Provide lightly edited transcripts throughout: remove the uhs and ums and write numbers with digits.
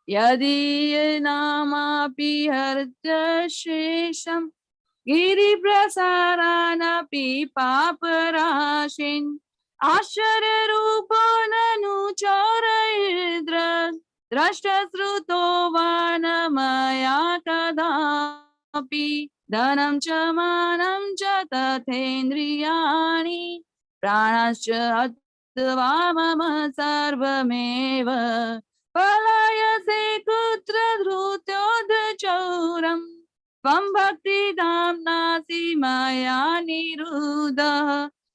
यदीयनामापि हर्तशेषम् गिरिप्रसारानपि पापराशिन् आश्चर्यरूपो ननु चोरयिद्र द्रष्टश्रुतो वा न मया कदापि धनं च मानं च तथेन्द्रियाणि प्राणाश्च हत्वा मम सर्वमेव पलायसे कुत्र धृत्योदचौरम् त्वं भक्तिधाम्नासि मया निरुद्धः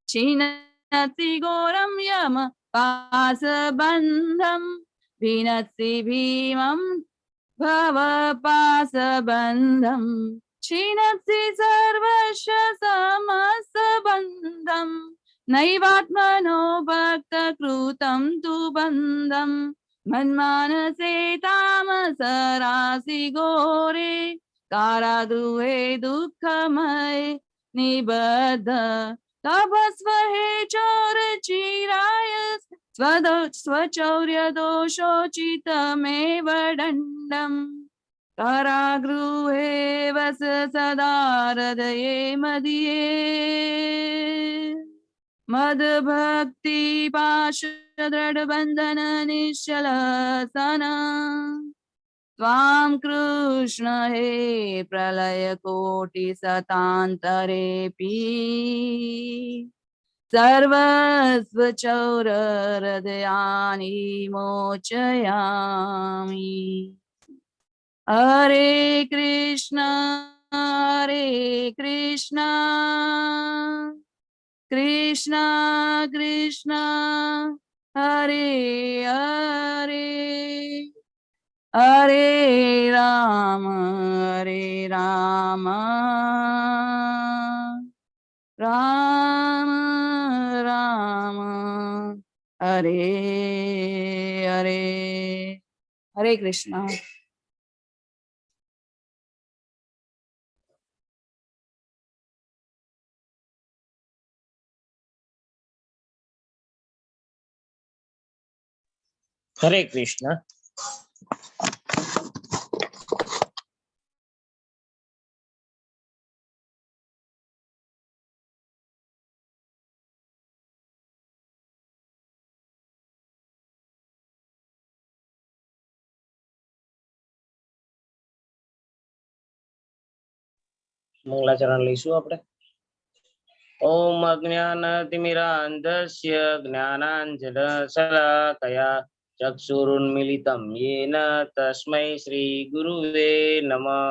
छिन्नसि घोरं यम पाशबन्धं विनत्सि भीमं भवपाशबन्धं छिन्नसि सर्वस्य समस्तबन्धं नैवात्मनो भक्तकृतं तु बन्धं मन्मानसे तामसरासि घोरे कारागृहे दुःखमय निबद्ध तपस्व हे चोर चिराय स्वचौर्य दोषोचितमेव दण्डम् कारागृहे वस सदा हृदये मदीये मद्भक्ति पाशदृढबन्धन निश्चलसन त्वां कृष्ण हे प्रलयकोटिशतान्तरेऽपि सर्वस्वचौर हृदयानि मोचयामि। हरे कृष्ण कृष्ण कृष्ण हरे हरे हरे राम राम राम हरे हरे। हरे कृष्ण। हरे कृष्ण। मंगलाचरण लईशु आपणे। ओम अज्ञानतिमिरान्धस्य ज्ञानाञ्जनशलाकया चक्षुरुन्मीलितं येन तस्मै श्रीगुरुवे नमः।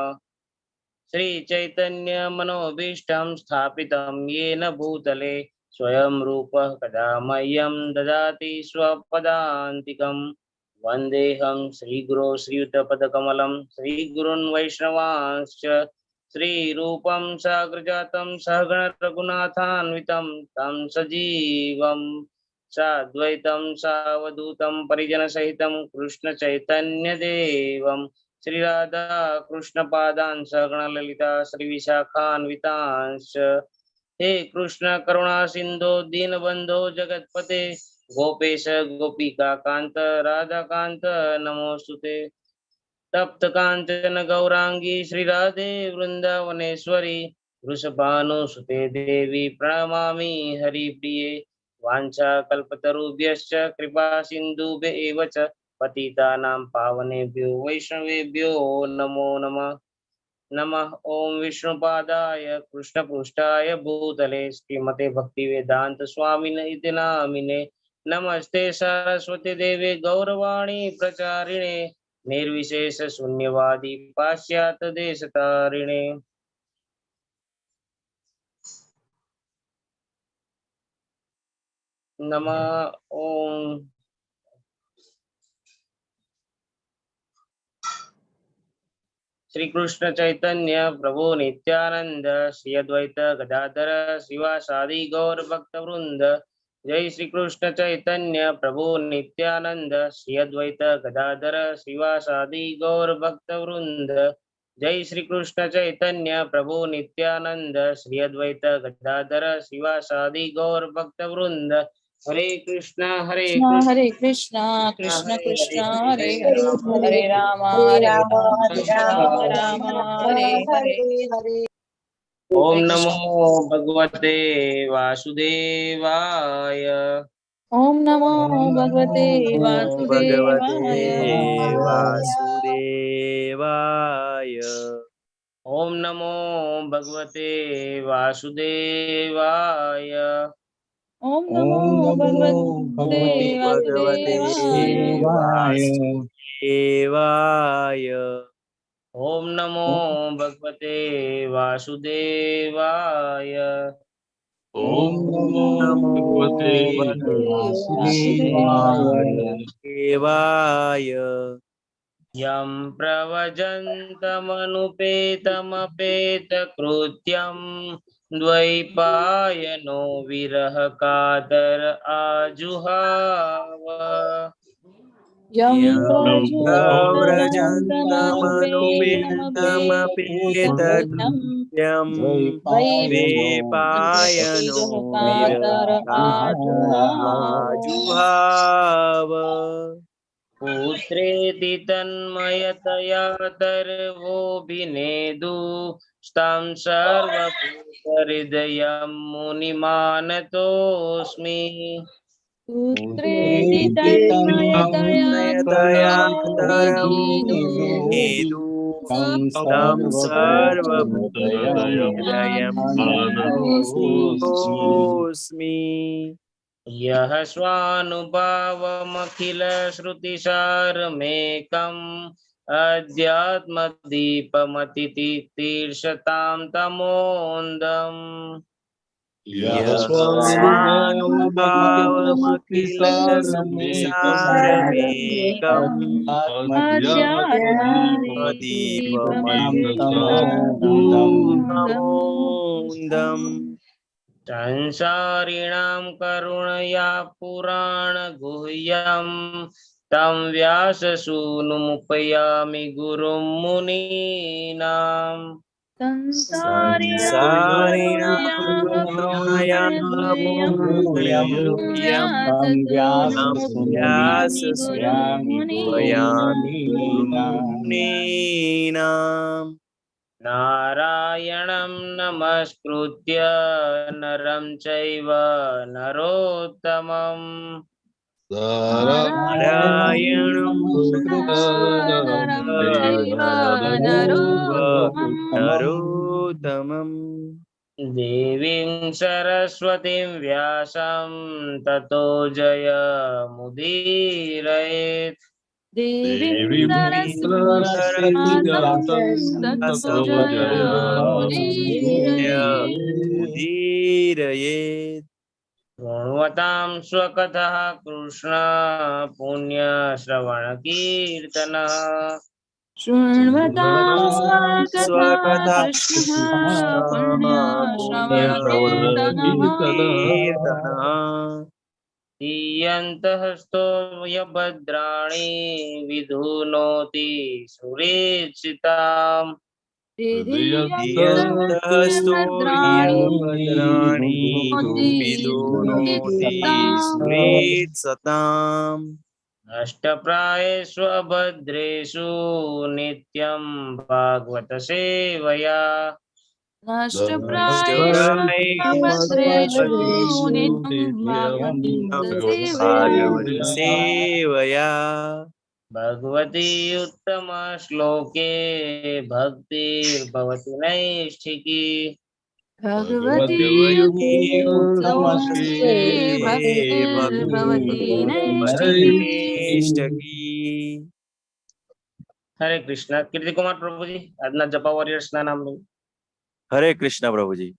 श्रीचैतन्यमनोभीष्टं स्थापितं येन भूतले स्वयं रूपः कदा मह्यं ददाति स्वपदान्तिकं। वन्देऽहं श्रीगुरो श्रीयुतपदकमलं श्रीगुरुन् वैष्णवांश्च श्रीरूपं साग्रजातं सहगण रघुनाथान्वितं तं सजीवं साद्वैतं सावधूतं परिजनसहितं कृष्णचैतन्यदेवं श्री राधा कृष्ण पादान् सहगण ललिता श्री विशाखान्वितांश्च। हे कृष्ण करुणा सिंधो दीनबंधो जगतपते गोपेश गोपिका कांत राधा कांत नमोस्तुते। तप्त कांचन गौरांगी श्री राधे वृंदावनेश्वरी वृषभानुसुते देवी प्रणमामि हरिप्रिये। वाञ्छा कल्पतरुभ्यश्च कृपा सिन्धुभ्येव च पतितानां पावनेभ्यो वैष्णवेभ्यो नमो नमः। नमः ओम विष्णुपादाय कृष्णपृष्ठाय भूतले श्रीमते भक्तिवेदांत स्वामिने इति नामिने। नमस्ते सरस्वती देवे गौरवाणी प्रचारिणे निर्विशेष शून्यवादी पाश्चात्य देशतारिणे। नमः ओम श्री कृष्ण चैतन्य प्रभु नित्यानंद श्री अद्वैत गदाधर शिवासादि गौर भक्त वृंद। जय श्री कृष्ण चैतन्य प्रभु नित्यानंद श्री अद्वैत गदाधर शिवासादि गौर भक्त वृंद। जय श्री कृष्ण चैतन्य प्रभु नित्यानंद श्री अद्वैत गदाधर शिवासादि गौर भक्त वृंद। हरे कृष्णा हरे कृष्णा कृष्ण कृष्ण हरे हरे हरे राम राम राम हरे हरे। ओम हरे नमो कृष्ण। भगवते वासुदेवाय। ओम नमो भगवते नमो भगवते वासुदेवाय। वासुदेवाय। ओम नमो भगवते वासुदेवाय। ओम नमो भगवते भगवते वासुदेवाय। वासुदेवाय। ओम नमो भगवते वासुदेवाय। ओम नमो भगवते वासुदेवाय। यं प्रवजन्तमनुपेतमपेतकृत्यं द्वैपायनो विरह कातर आजुहाव। यं यं प्रव्रजन्तमनुपेतमपेतकृत्यं प्रव्रजन्तमनुपेतकृत्यं द्वैपायनो द्वैपायनो कातर आजुहाव। विरहाजुहाव। पुत्रेति तन्मयतया तर्वोऽभिनेदु स्तं सर्वभूतहृदयं मुनिमानतोऽस्मि। पुत्रेति तन्मयतया तया तरं ततोऽभिनेदु नेदु तं सर्वभूतहृदयं मानतोऽस्मि। यः स्वानुभावमखिलश्रुतिसारमेकम् अध्यात्मदीपमतितीर्षतां तमोऽन्धम्। यः स्वानुभावमखिलश्रुतिसारमेकम् अध्यात्मदीपमतितीर्षतामोऽन्धम्। संसारिणां करुणया पुराणगुह्यं तं व्याससूनुमुपयामि गुरुं मुनीनाम्। संसारिणां करुणया पूर्णगुह्यं तं व्याससूनुमुपयामि गुरुं मुनीनाम्। नारायणं नमस्कृत्य नरं चैव नरोत्तमम् नारायणं नमस्कृत्य नरं चैव नरोत्तमम् देवीं सरस्वतीं व्यासं ततो जयमुदीरयेत्। देवीं देवीं सरस्वतीं व्यासं ततो सरस्वतीं जयमुदीरयेत्। उदीरयेत्। शृण्वतां स्वकथः कृष्ण पुण्यश्रवणकीर्तनः शृण्वतां स्वकथा स्वकथा कृष्णः कृष्ण पुण्यश्रवणकीर्तनः। पुण्यश्रवणकीर्तनः। इयन्तः स्तोयभद्राणि विधुनोति सुरेक्षिताम्। इयन्तः स्तोयभद्राणि विदुनोति भद्राणि सुरेत्सताम्। अष्टप्रायेषु अभद्रेषु नित्यं भागवत सेवया नष्टप्रायेषु अभद्रेषु अष्टभद्रेषु नित्यं भागवत भागवतसेवया। सेवया। भगवती उत्तमश्लोके भक्तिर्भवति नैष्ठिकी। भगवती भगवती उत्तमश्लोके उत्तमश्लोके भक्तिर्भवति नैष्ठिकी। भक्तिर्भवतीष्टकी। हरे कृष्ण। कीर्ति कुमार प्रभु जी આજના જપા વોરિયર્સ ના નામ લો। हरे कृष्ण प्रभुजी।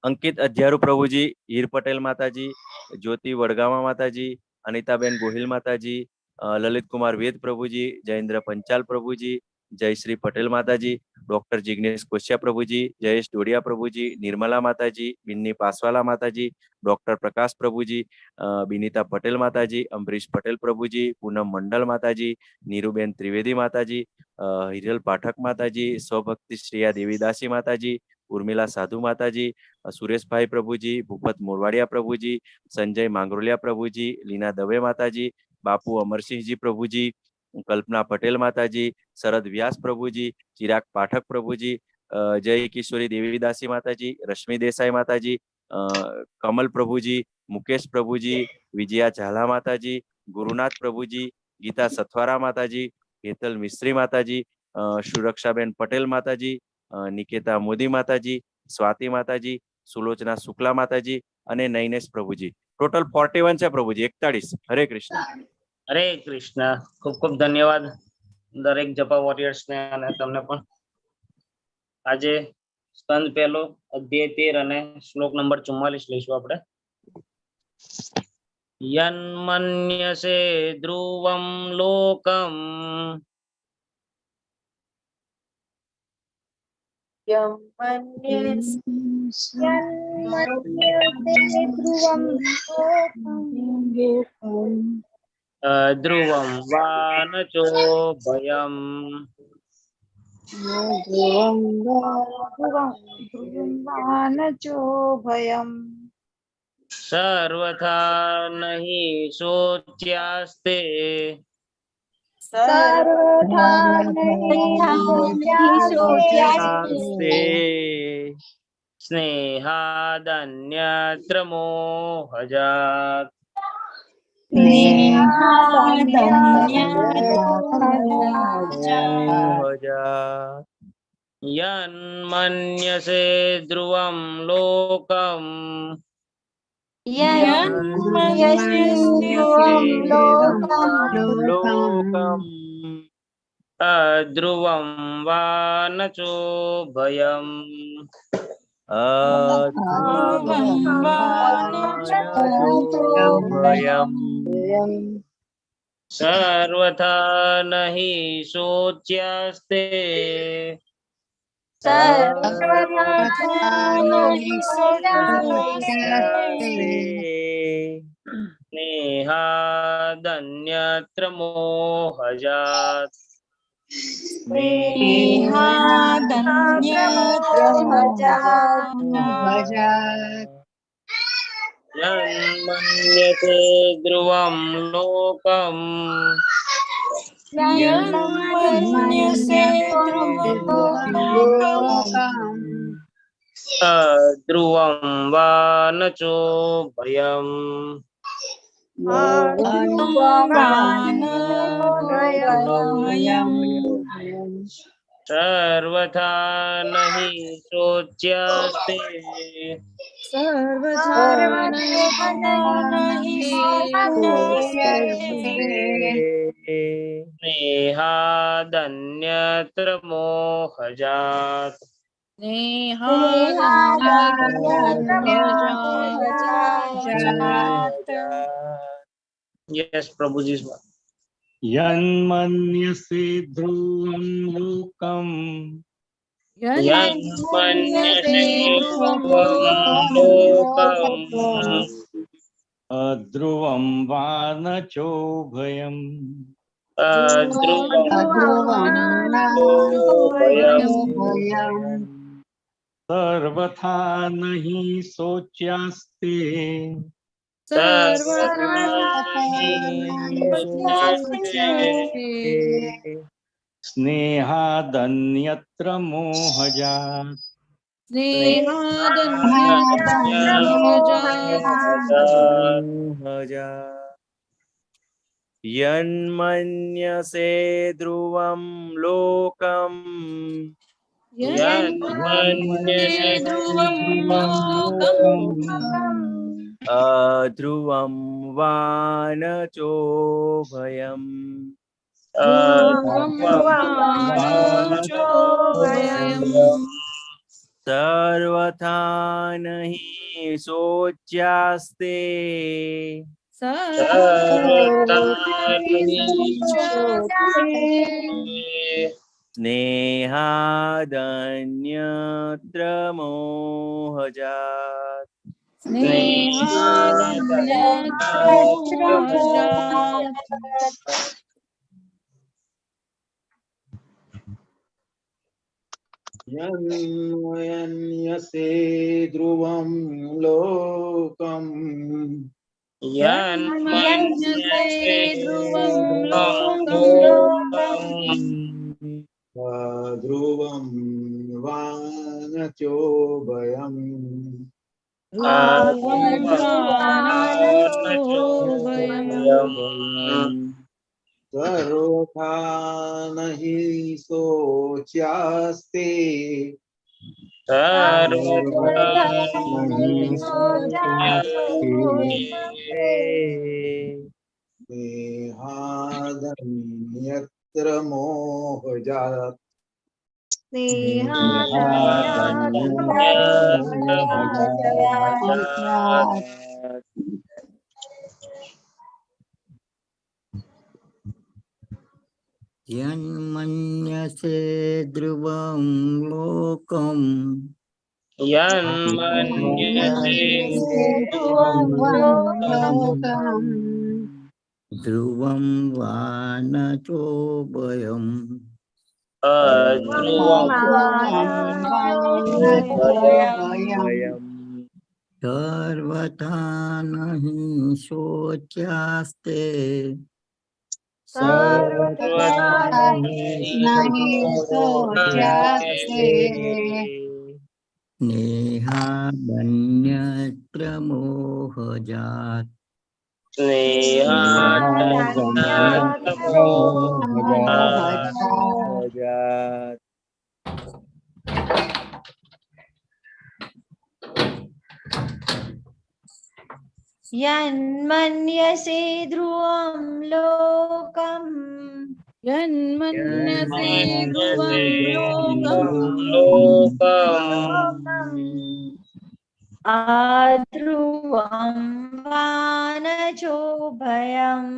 अंकित अध्यारू प्रभुजी, हीर पटेल माताजी, ज्योति वडगामा माताजी, अनिताबेन गोहिल माताजी, ललित कुमार वेद प्रभुजी, जयेंद्र पंचाल प्रभुजी, जयश्री पटेल माताजी, डॉक्टर जिग्नेश कोश्या प्रभुजी, जयेश डोडिया प्रभुजी, निर्मला माताजी, बिन्नी पासवाला माताजी, डॉक्टर प्रकाश प्रभुजी, बिनीता पटेल माताजी, अम्बरीश पटेल प्रभुजी, पूनम मंडल माताजी, नीरूबेन त्रिवेदी माताजी, हिरल पाठक माताजी, सौभक्ति श्रेया देवीदासी माताजी, उर्मिला साधु माताजी, सुरेश भाई प्रभुजी, भूपत मोरवाड़िया प्रभुजी, संजय मांगरोलिया प्रभुजी, लीना दवे माताजी, बापू अमरसिंह जी प्रभुजी, कल्पना पटेल माताजी, शरद व्यास प्रभुजी, चिराग पाठक प्रभुजी, जय किशोरी देवीदासी माताजी, रश्मि देसाई माताजी, कमल प्रभुजी, मुकेश प्रभुजी, विजया झाला माताजी, गुरुनाथ प्रभुजी, गीता सथवारा माताजी, हेतल मिस्त्री माताजी, सुरक्षाबेन पटेल माताजी, निकेता मोदी माताजी, स्वाति माताजी, सुलोचना शुक्ला माताजी અને નૈનેશ પ્રભુજી. ટોટલ 41 છે પ્રભુજી. 41. હરે કૃષ્ણ. હરે કૃષ્ણ. ખૂબ ખૂબ ધન્યવાદ દરેક જપા વોરિયર્સ ને અને તમને પણ. આજે સ્કંદ પહેલો અધ્યાય 13 અને શ્લોક નંબર 44 લઈશું આપણે. યન્મન્યસે ધ્રુવમ લોકમ ધ્રુવમ વાનચો ભયમ સર્વથા નહિ શોચ્યાસ્તે સ્નેહાદન્યત્ર મોહજાત યન્મન્યસે ધ્રુવમ લોકમ અધ્રુવમ વાનચો ભયમ સર્વથા નહિ શોચ્યાસ્તે સ્નેહાદન્યત્ર મોહજાત યન્મન્યસે ધ્રુવમ લોકમ અધ્રુવમ વાનચો ભયમ સર્વથા નહિ શોચ્યાસ્તે સ્નેહાદન્યત્ર મોહજાત યસ પ્રભુજી. यन्मन्यसे ध्रुवं लोकम् યન્મન્યસે ધ્રુવમ લોકમ अध्रुवं वा न चोभयम् અધ્રુવમ ભયમ सर्वथा नहि शोच्यास्ते स्नेहादन्यत्र मोहजात् यन्मन्यसे ध्रुवं लोकम् अध्रुवं वा न चोभयम् सर्वथा नहि शोच्यास्ते स्नेहादन्यत्र मोहजात् यन्मयन्यसे ध्रुवं लोकम् यन्मन्यसे ध्रुवं लोकम् ध्रुवं वानचोभयम् ध्रुवं वानचोभयम् सर्वथा न हि शोच्यास्ते स्नेहादन्यत्र मोहजात् यन्मन्यसे ध्रुवं लोकम् ध्रुवं वा न चोभयम् सर्वथा न हि शोच्यास्ते स्नेहादन्यत्र मोहजात् यन्मन्यसे ध्रुवं लोकम् यन्मन्यसे ध्रुवं लोकम् आध्रुवं वानचोभयम्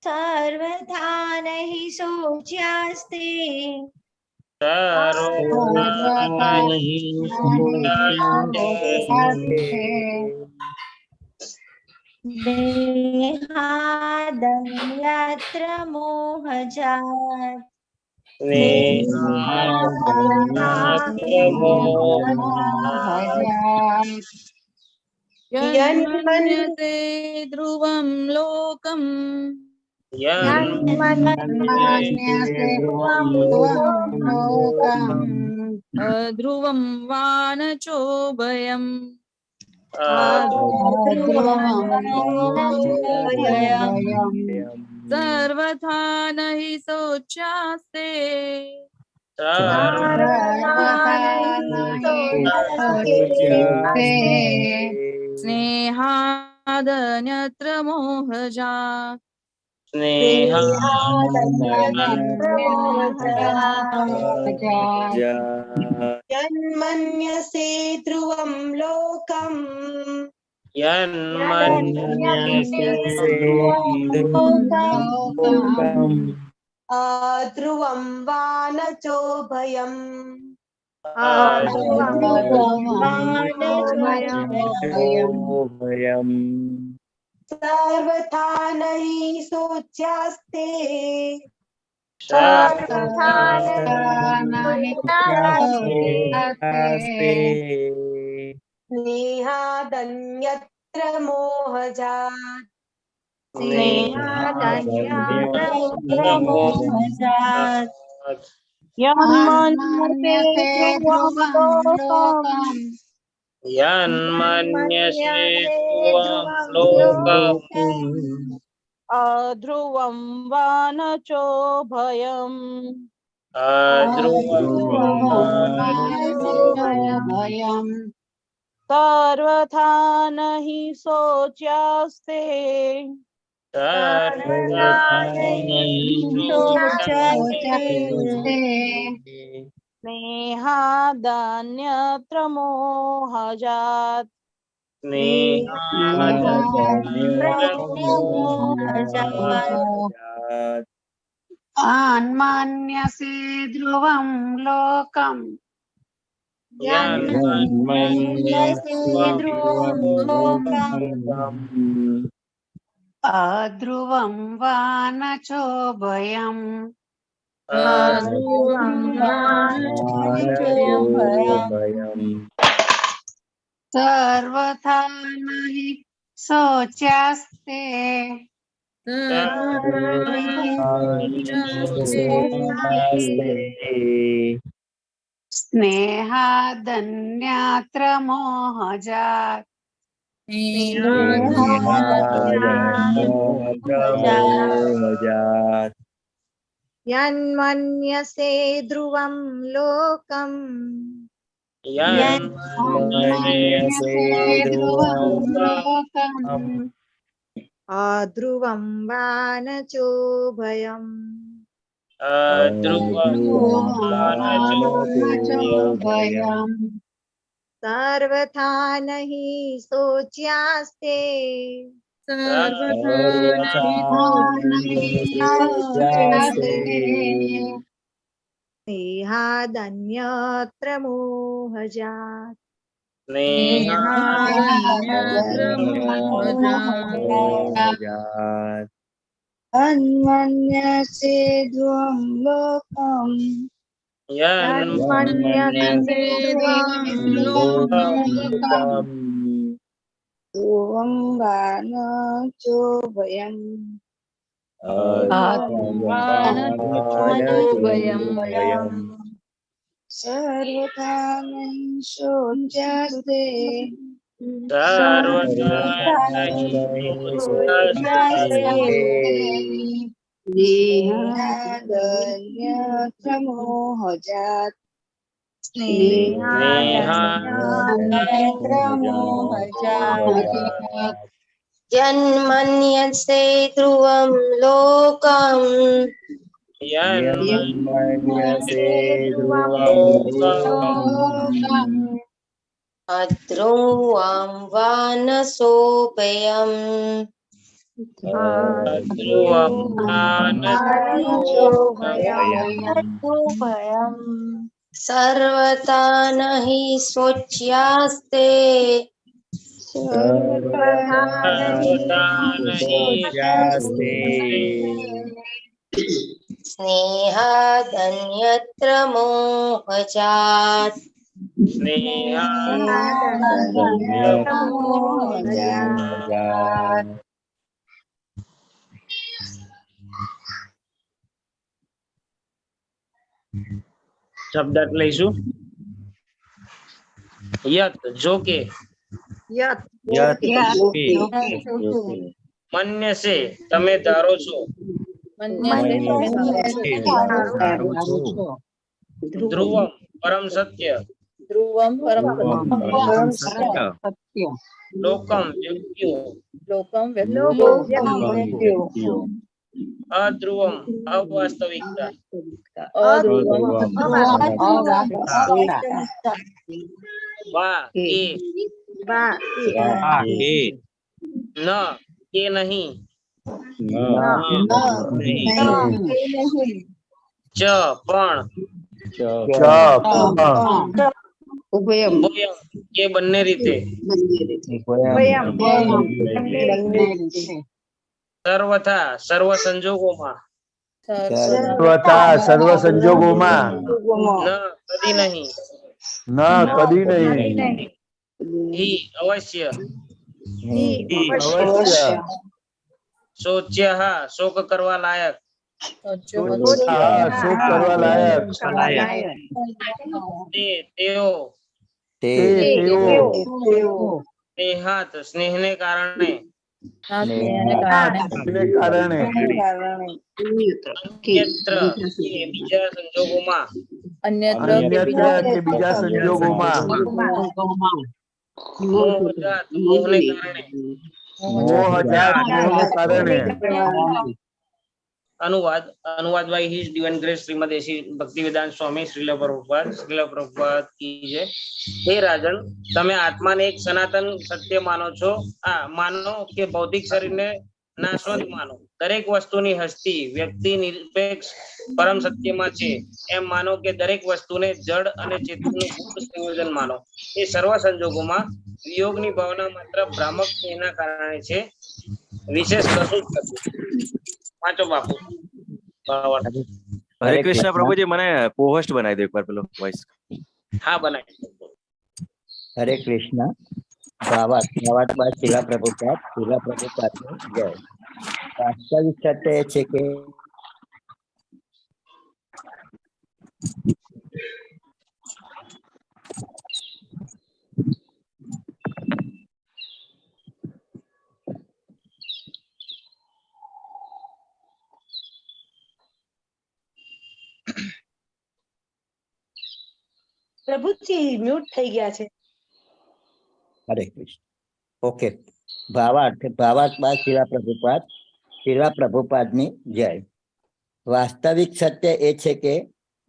सर्वथा न हि शोच्यास्ते देहादन्यत्र मोहजात् यन्मन्यसे ध्रुवं लोकम् ध्रुवं वानचोभयम् सर्वथा न हि शोच्यास्ते स्नेहादन्यत्र मोहजात् यन्मन्यसे ध्रुवं लोकम् ध्रुवं वानचोभयम् सर्वथा न हि शोच्यास्ते स्नेहादन्यत्र मोहजात् यन्मन्यसे ध्रुवं लोकम् अध्रुवं वानचोभयम् सर्वथा न हि शोच्यास्ते स्नेहादन्यत्र मोहजात् अन्मन्यसे ध्रुवं लोकम् यन्मन्यसे ध्रुवं लोकम् अध्रुवं वा न चोभयम् सर्वथा न हि शोच्यास्ते स्नेहादन्यत्र मोहजात् यन्मन्यसे ध्रुवं लोकम् अध्रुवं वा न चोभयम् सर्वथा न हि शोच्यास्ते स्नेहादन्यत्र मोहजात् अन्मन्यसे ध्रुवं लोकम् ध्रुवं वा न चोभयम् सर्वथा न हि शोच्यास्ते स्नेहादन्यत्र मोहजात् स्नेहादन्यत्र मोहजात् जन्मन्यसे ध्रुवं लोकम् अध्रुवं वा न शोभयम् सर्वथा न हि शोच्यास्ते स्नेहादन्यत्र मोहजात् શબ્દાર્થ લઈશું. યત જો કે, મન્યસે તમે ધારો છો, ધ્રુવમ પરમ સત્ય, લોકમ વ્યક્તિઓ, અધ્રુવમ અવાસ્તવિકતા, વા ન કે નહીં, ચ પણ, ઉભયમ કે બંને રીતે, સર્વથા સર્વ સંજોગોમાં, ન કદી નહીં, હિ અવશ્ય, શોચ્યઃ શોક કરવા લાયક, તેઓ, સ્નેહાત સ્નેહને કારણે, અન્યત્ર કે બીજા સંજોગોમાં, મોહને કારણે. अनुवाद by his divine grace Srimad A C Bhaktivedanta स्वामी श्रील प्रभुपाद की जय. हे राजन, તમે આત્માને એક સનાતન સત્ય માનો છો? માનો કે ભૌતિક શરીરને નાશવંત માનો. દરેક વસ્તુની હસ્તી વ્યક્તિ નિરપેક્ષ પરમ સત્યમાં છે એમ માનો કે દરેક વસ્તુને જડ અને ચેતનનું ગુપ્ત સંયોજન માનો. એ સર્વ સંજોગોમાં વિયોગની ભાવના માત્ર ભ્રામક સ્નેહના કારણે છે. વિશેષ કશું જ નથી. વાંચો બાપુ. બરાબર. હરે કૃષ્ણ પ્રભુજી, મને કોહોસ્ટ બનાવી દો એકવાર પેલો વોઇસ. હા બનાવી. હરે કૃષ્ણ. ભાવાર્થ બાદ શિલા પ્રભુપાદ જય. વાસ્તવિક સત્ય એ છે કે પ્રભુજી મ્યુટ થઈ ગયા છે. હરે કૃષ્ણ. ઓકે. ભાવાર્થ બાદ શિલા પ્રભુપાદની જય. વાસ્તવિક સત્ય એ છે કે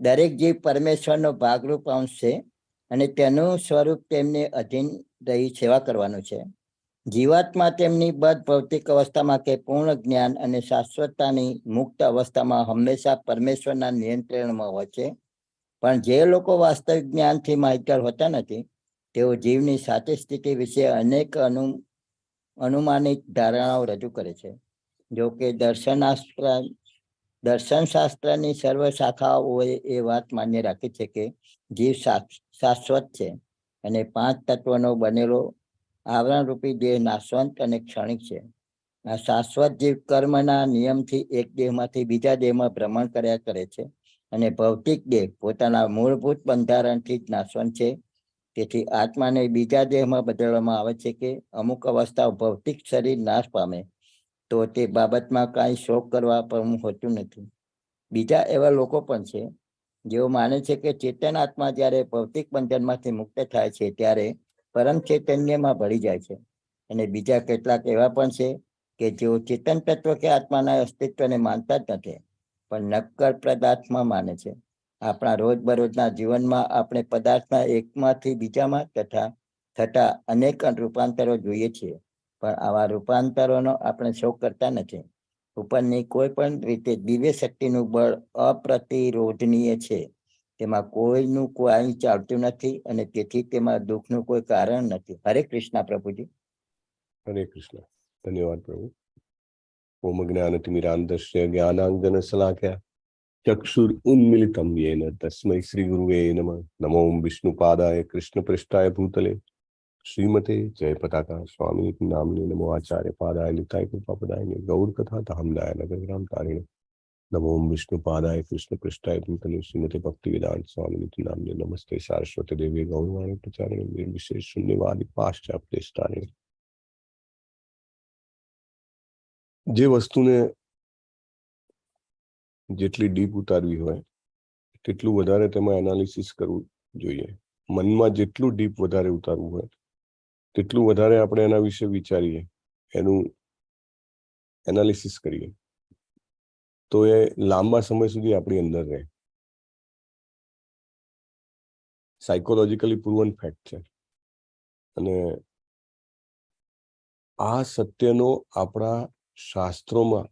દરેક જીવ પરમેશ્વરનો ભાગરૂપ અંશ છે અને તેનું સ્વરૂપ તેમને અધીન રહી સેવા કરવાનું છે. જીવાત્મા તેમની બદ્ધ ભૌતિક અવસ્થામાં કે પૂર્ણ જ્ઞાન અને શાશ્વતતાની મુક્ત અવસ્થામાં હંમેશા પરમેશ્વરના નિયંત્રણમાં હોય છે. પણ જે લોકો વાસ્તવિક જ્ઞાનથી માહિતગાર હોતા નથી તેઓ જીવની સાચી સ્થિતિ વિશે અનેક અનુમાનિત ધારણાઓ રજૂ કરે છે. જો કે દર્શનશાસ્ત્રની સર્વ શાખાઓએ એ વાત માન્ય રાખી છે કે જીવ શાશ્વત છે અને 5 તત્વનો બનેલો આવરણરૂપી દેહ નાશવંત અને ક્ષણિક છે. આ શાશ્વત જીવ કર્મના નિયમથી એક દેહમાંથી બીજા દેહમાં ભ્રમણ કર્યા કરે છે અને ભૌતિક દેહ પોતાના મૂળભૂત બંધારણથી જ નાશવંત છે. તેથી આત્માને બીજા દેહમાં બદલવામાં આવે છે કે અમુક અવસ્થાઓ ભૌતિક શરીર નાશ પામે તો તે બાબતમાં કાંઈ શોક કરવા પણ હોતું નથી. બીજા એવા લોકો પણ છે જેઓ માને છે કે ચેતન આત્મા જ્યારે ભૌતિક બંધનમાંથી મુક્ત થાય છે ત્યારે પરમ ચૈતન્યમાં ભળી જાય છે. અને બીજા કેટલાક એવા પણ છે કે જેઓ ચેતન તત્વ કે આત્માના અસ્તિત્વને માનતા જ નથી પણ નક્કર પદાર્થમાં માને છે. આપણા રોજબરોજના જીવનમાં આપણે પદાર્થના એકમાંથી બીજામાં થતા અનેક રૂપાંતરો જોઈએ છીએ પણ આવા રૂપાંતરોનો આપણે શોક કરતા નથી. ઉપરની કોઈ પણ રીતે દિવ્ય શક્તિનું બળ અપ્રતિરોધનીય છે. તેમાં કોઈનું કોઈ ચાલતું નથી અને તેથી તેમાં દુઃખનું કોઈ કારણ નથી. હરે કૃષ્ણ પ્રભુજી. હરે કૃષ્ણ. ધન્યવાદ પ્રભુ. ઓમ જ્ઞાનતિમિરાંધસ્ય જ્ઞાનાંજન શલાકયા ચક્ષુર ઉન્મિલિતમ યેન તસ્મૈ શ્રી ગુરુવે નમઃ. નમો વિષ્ણુપાદાય કૃષ્ણ પૃષ્ઠાય ભૂતલે શ્રીમતે જય પતાકા સ્વામી નામને નમો આચાર્ય પાદાય લિતાય કૃપાપદાય ગૌર કથા ધામદાય નગરગ્રામ તારીણે નમો વિષ્ણુપાદાય કૃષ્ણ પૃષ્ઠાય ભૂતલે શ્રીમતે ભક્તિ વેદાંત સ્વામી નામને નમસ્તે સારસ્વતી દેવી ગૌરવાણી પ્રચારિણે વિશેષ શૂન્યવાદી પાશ્ચાત્યષ્ટારિણે. જે વસ્તુને જેટલી ડીપ ઉતારવી હોય તેટલું વધારે તેમાં એનાલિસિસ કરવું જોઈએ. મનમાં જેટલું ડીપ વધારે ઉતારવું હોય તેટલું વધારે આપણે એના વિશે વિચારીએ, એનું એનાલિસિસ કરીએ તો એ લાંબા સમય સુધી આપણી અંદર રહે. સાયકોલોજીકલી પ્રૂવન ફેક્ટ છે અને આ સત્યનો આપણા શાસ્ત્રોમાં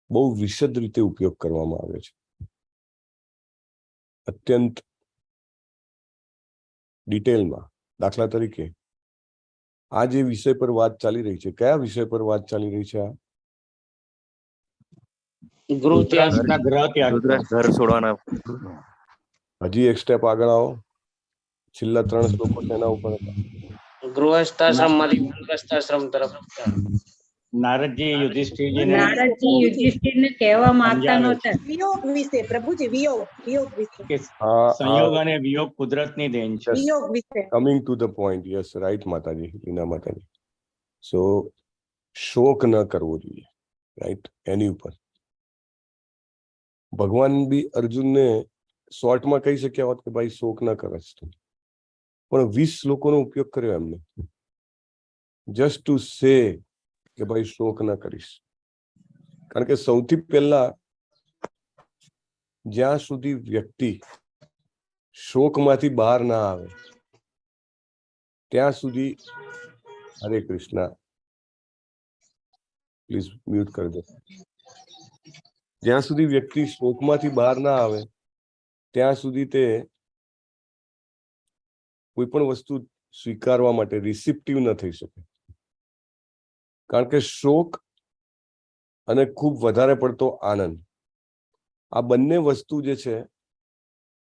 બહુ વિશદ રીતે ઉપયોગ કરવામાં આવે છે. અત્યંત ડિટેલમાં. દાખલા તરીકે આ જે વિષય પર વાત ચાલી રહી છે, કયા વિષય પર વાત ચાલી રહી છે? આ ઘર છોડવાના. હજી એક સ્ટેપ આગળ આવો. છેલ્લા 3 શ્લોકો તેના ઉપર હતા. ગૃહસ્થાશ્રમમાંથી વાનપ્રસ્થાશ્રમ તરફ. નારદજી યુધિષ્ઠિરને કહેવા માંગતા નહોતા. વિયોગ વિશે પ્રભુજી, વિયોગ વિશે. સંયોગ અને વિયોગ કુદરતની દેન છે. વિયોગ વિશે. Coming to the point. Yes, right માતાજી, લીના માતાજી. સો શોક ન કરવો જોઈએ, રાઈટ. એની ઉપર ભગવાન બી અર્જુનને શોર્ટમાં કહી શક્યા હોત કે ભાઈ શોક ન કરસ, પણ 20 શ્લોકોનો ઉપયોગ કર્યો એમને જસ્ટ ટુ સે કે ભાઈ શોક ન કરીશ. કારણ કે સૌથી પહેલા જ્યાં સુધી વ્યક્તિ શોકમાંથી બહાર ના આવે ત્યાં સુધી, હરે કૃષ્ણ, પ્લીઝ મ્યુટ કરી દો. જ્યાં સુધી વ્યક્તિ શોકમાંથી બહાર ના આવે ત્યાં સુધી તે કોઈ પણ વસ્તુ સ્વીકારવા માટે રિસિપ્ટિવ ન થઈ શકે. કારણ કે શોક અને ખૂબ વધારે પડતો આનંદ, આ બંને વસ્તુ જે છે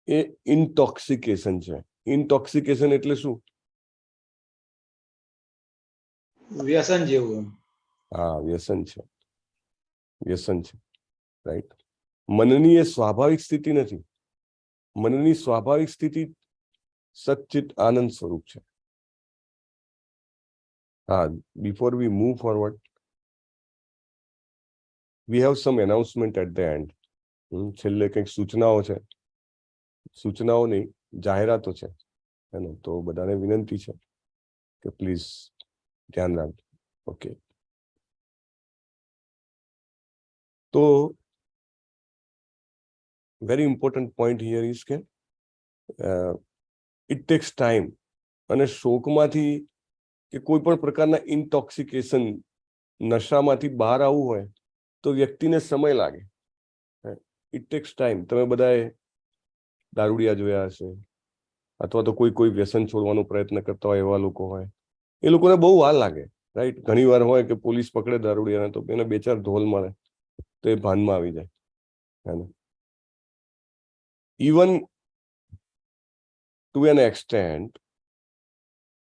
એ ઇન્ટોક્સિકેશન છે. ઇન્ટોક્સિકેશન એટલે શું? વ્યસન જેવું. હા, વ્યસન છે, વ્યસન છે, રાઈટ. મનની એ સ્વાભાવિક સ્થિતિ નથી. મનની સ્વાભાવિક સ્થિતિ સચ્ચિત આનંદ સ્વરૂપ છે. હા, before we move forward, we have some announcement at the end. છેલ્લે કંઈક સૂચનાઓ છે, સૂચનાઓ નહીં, જાહેરાતો છે, હે ને? તો બધાને વિનંતી છે કે પ્લીઝ ધ્યાન રાખજો. ઓકે, તો very important point here is કે ઇટ ટેક્સ ટાઈમ. અને શોકમાંથી કે કોઈ પણ પ્રકારના ઇન્ટોક્સિકેશન, નશામાંથી બહાર આવવું હોય તો વ્યક્તિને સમય લાગે. It tax time. તમે બધાએ દારૂડિયા જોયા હશે, અથવા તો કોઈ વ્યસન છોડવાનો પ્રયત્ન કરતા હોય એવા લોકો હોય, એ લોકોને બહુ વાર લાગે, રાઈટ. ઘણી વાર હોય કે પોલીસ પકડે દારૂડિયાને તો એને 2-4 ઢોલ મળે તો એ ભાનમાં આવી જાય, હે ને? ઇવન ટુ એન એક્સટેન્ટ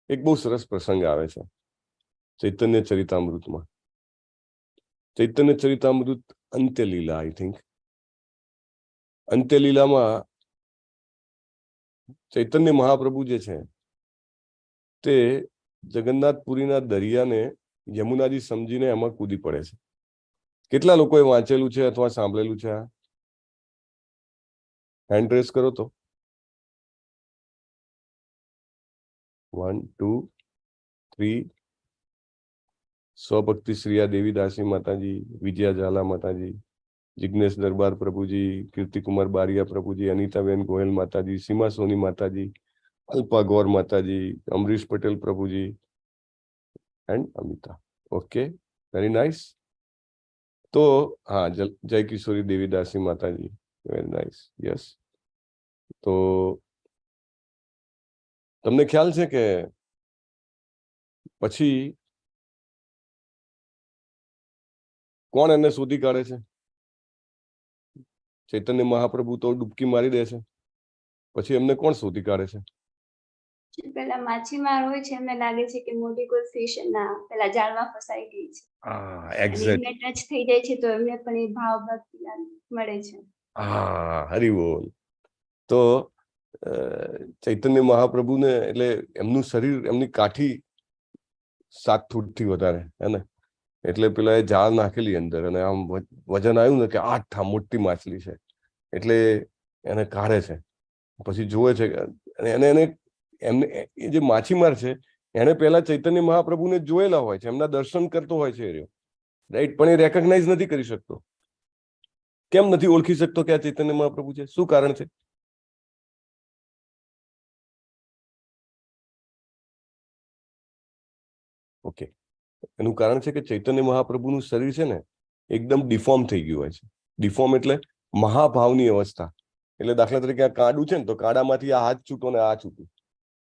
એક બહુ સરસ પ્રસંગ આવે છે ચૈતન્ય ચરિતામૃતમાં. ચૈતન્ય ચરિતામૃત અંત્યલીલા, આઈ થિંક. અંત્યલીલામાં ચૈતન્ય મહાપ્રભુ જે છે તે જગન્નાથપુરીના દરિયાને યમુનાજી સમજીને એમાં કૂદી પડે છે. કેટલા લોકોએ વાંચેલું છે અથવા સાંભળેલું છે? આ હેન્ડ રેઝ કરો તો. 1 2 3. સ્વભક્તિ શ્રીયા દેવીદાસી માતાજી, વિજયા ઝાલા માતાજી, જિગ્નેશ દરબાર પ્રભુજી, કીર્તિકુમાર બારિયા પ્રભુજી, અનિતાબેન ગોયલ માતાજી, સીમા સોની માતાજી, અલ્પા ગૌર માતાજી, અમરીશ પટેલ પ્રભુજી and Amita. Okay, very nice. તો હા, જય કિશોરી દેવીદાસી માતાજી, વેરી નાઇસ. યસ. તો તમને ખ્યાલ છે કે પછી કોણ એને શોધી કાઢે છે? ચૈતન્ય મહાપ્રભુ તો ડૂબકી મારી દે છે, પછી એમને કોણ શોધી કાઢે છે? પેલા માછીમાર હોય છે, એમને લાગે છે કે મોટી કોઈ ફિશ ના પેલા જાળમાં ફસાઈ ગઈ છે. હા, અને એક્ઝેક્ટ. એમને ટચ થઈ જાય છે તો એમને પણ એ ભાવ ભક્તિ મળે છે. હા, હરિ બોલ. તો ચૈતન્ય મહાપ્રભુને એટલે એમનું શરીર, એમની કાઠી 7 ફૂટથી વધારે, હે ને? એટલે પેલા એ જાળ નાખેલી અંદર અને આમ વજન આવ્યું ને કે 8 મોટી માછલી છે, એટલે એને કાઢે છે. પછી જોવે છે એને એમને એ જે માછીમાર છે એને પહેલા ચૈતન્ય મહાપ્રભુને જોયેલા હોય છે, એમના દર્શન કરતો હોય છે એ રહ્યો, રાઈટ. પણ એ રેકગ્નાઇઝ નથી કરી શકતો. કેમ નથી ઓળખી શકતો કે આ ચૈતન્ય મહાપ્રભુ છે? શું કારણ છે? ઓકે, એનું કારણ છે કે ચૈતન્ય મહાપ્રભુનું શરીર છે ને એકદમ ડિફોર્મ થઈ ગયું હોય છે. ડિફોર્મ એટલે મહાભાવની અવસ્થા. એટલે દાખલા તરીકે આ કાંડું છે ને તો કાંડામાંથી આ હાથ છૂટો ને આ છૂટું,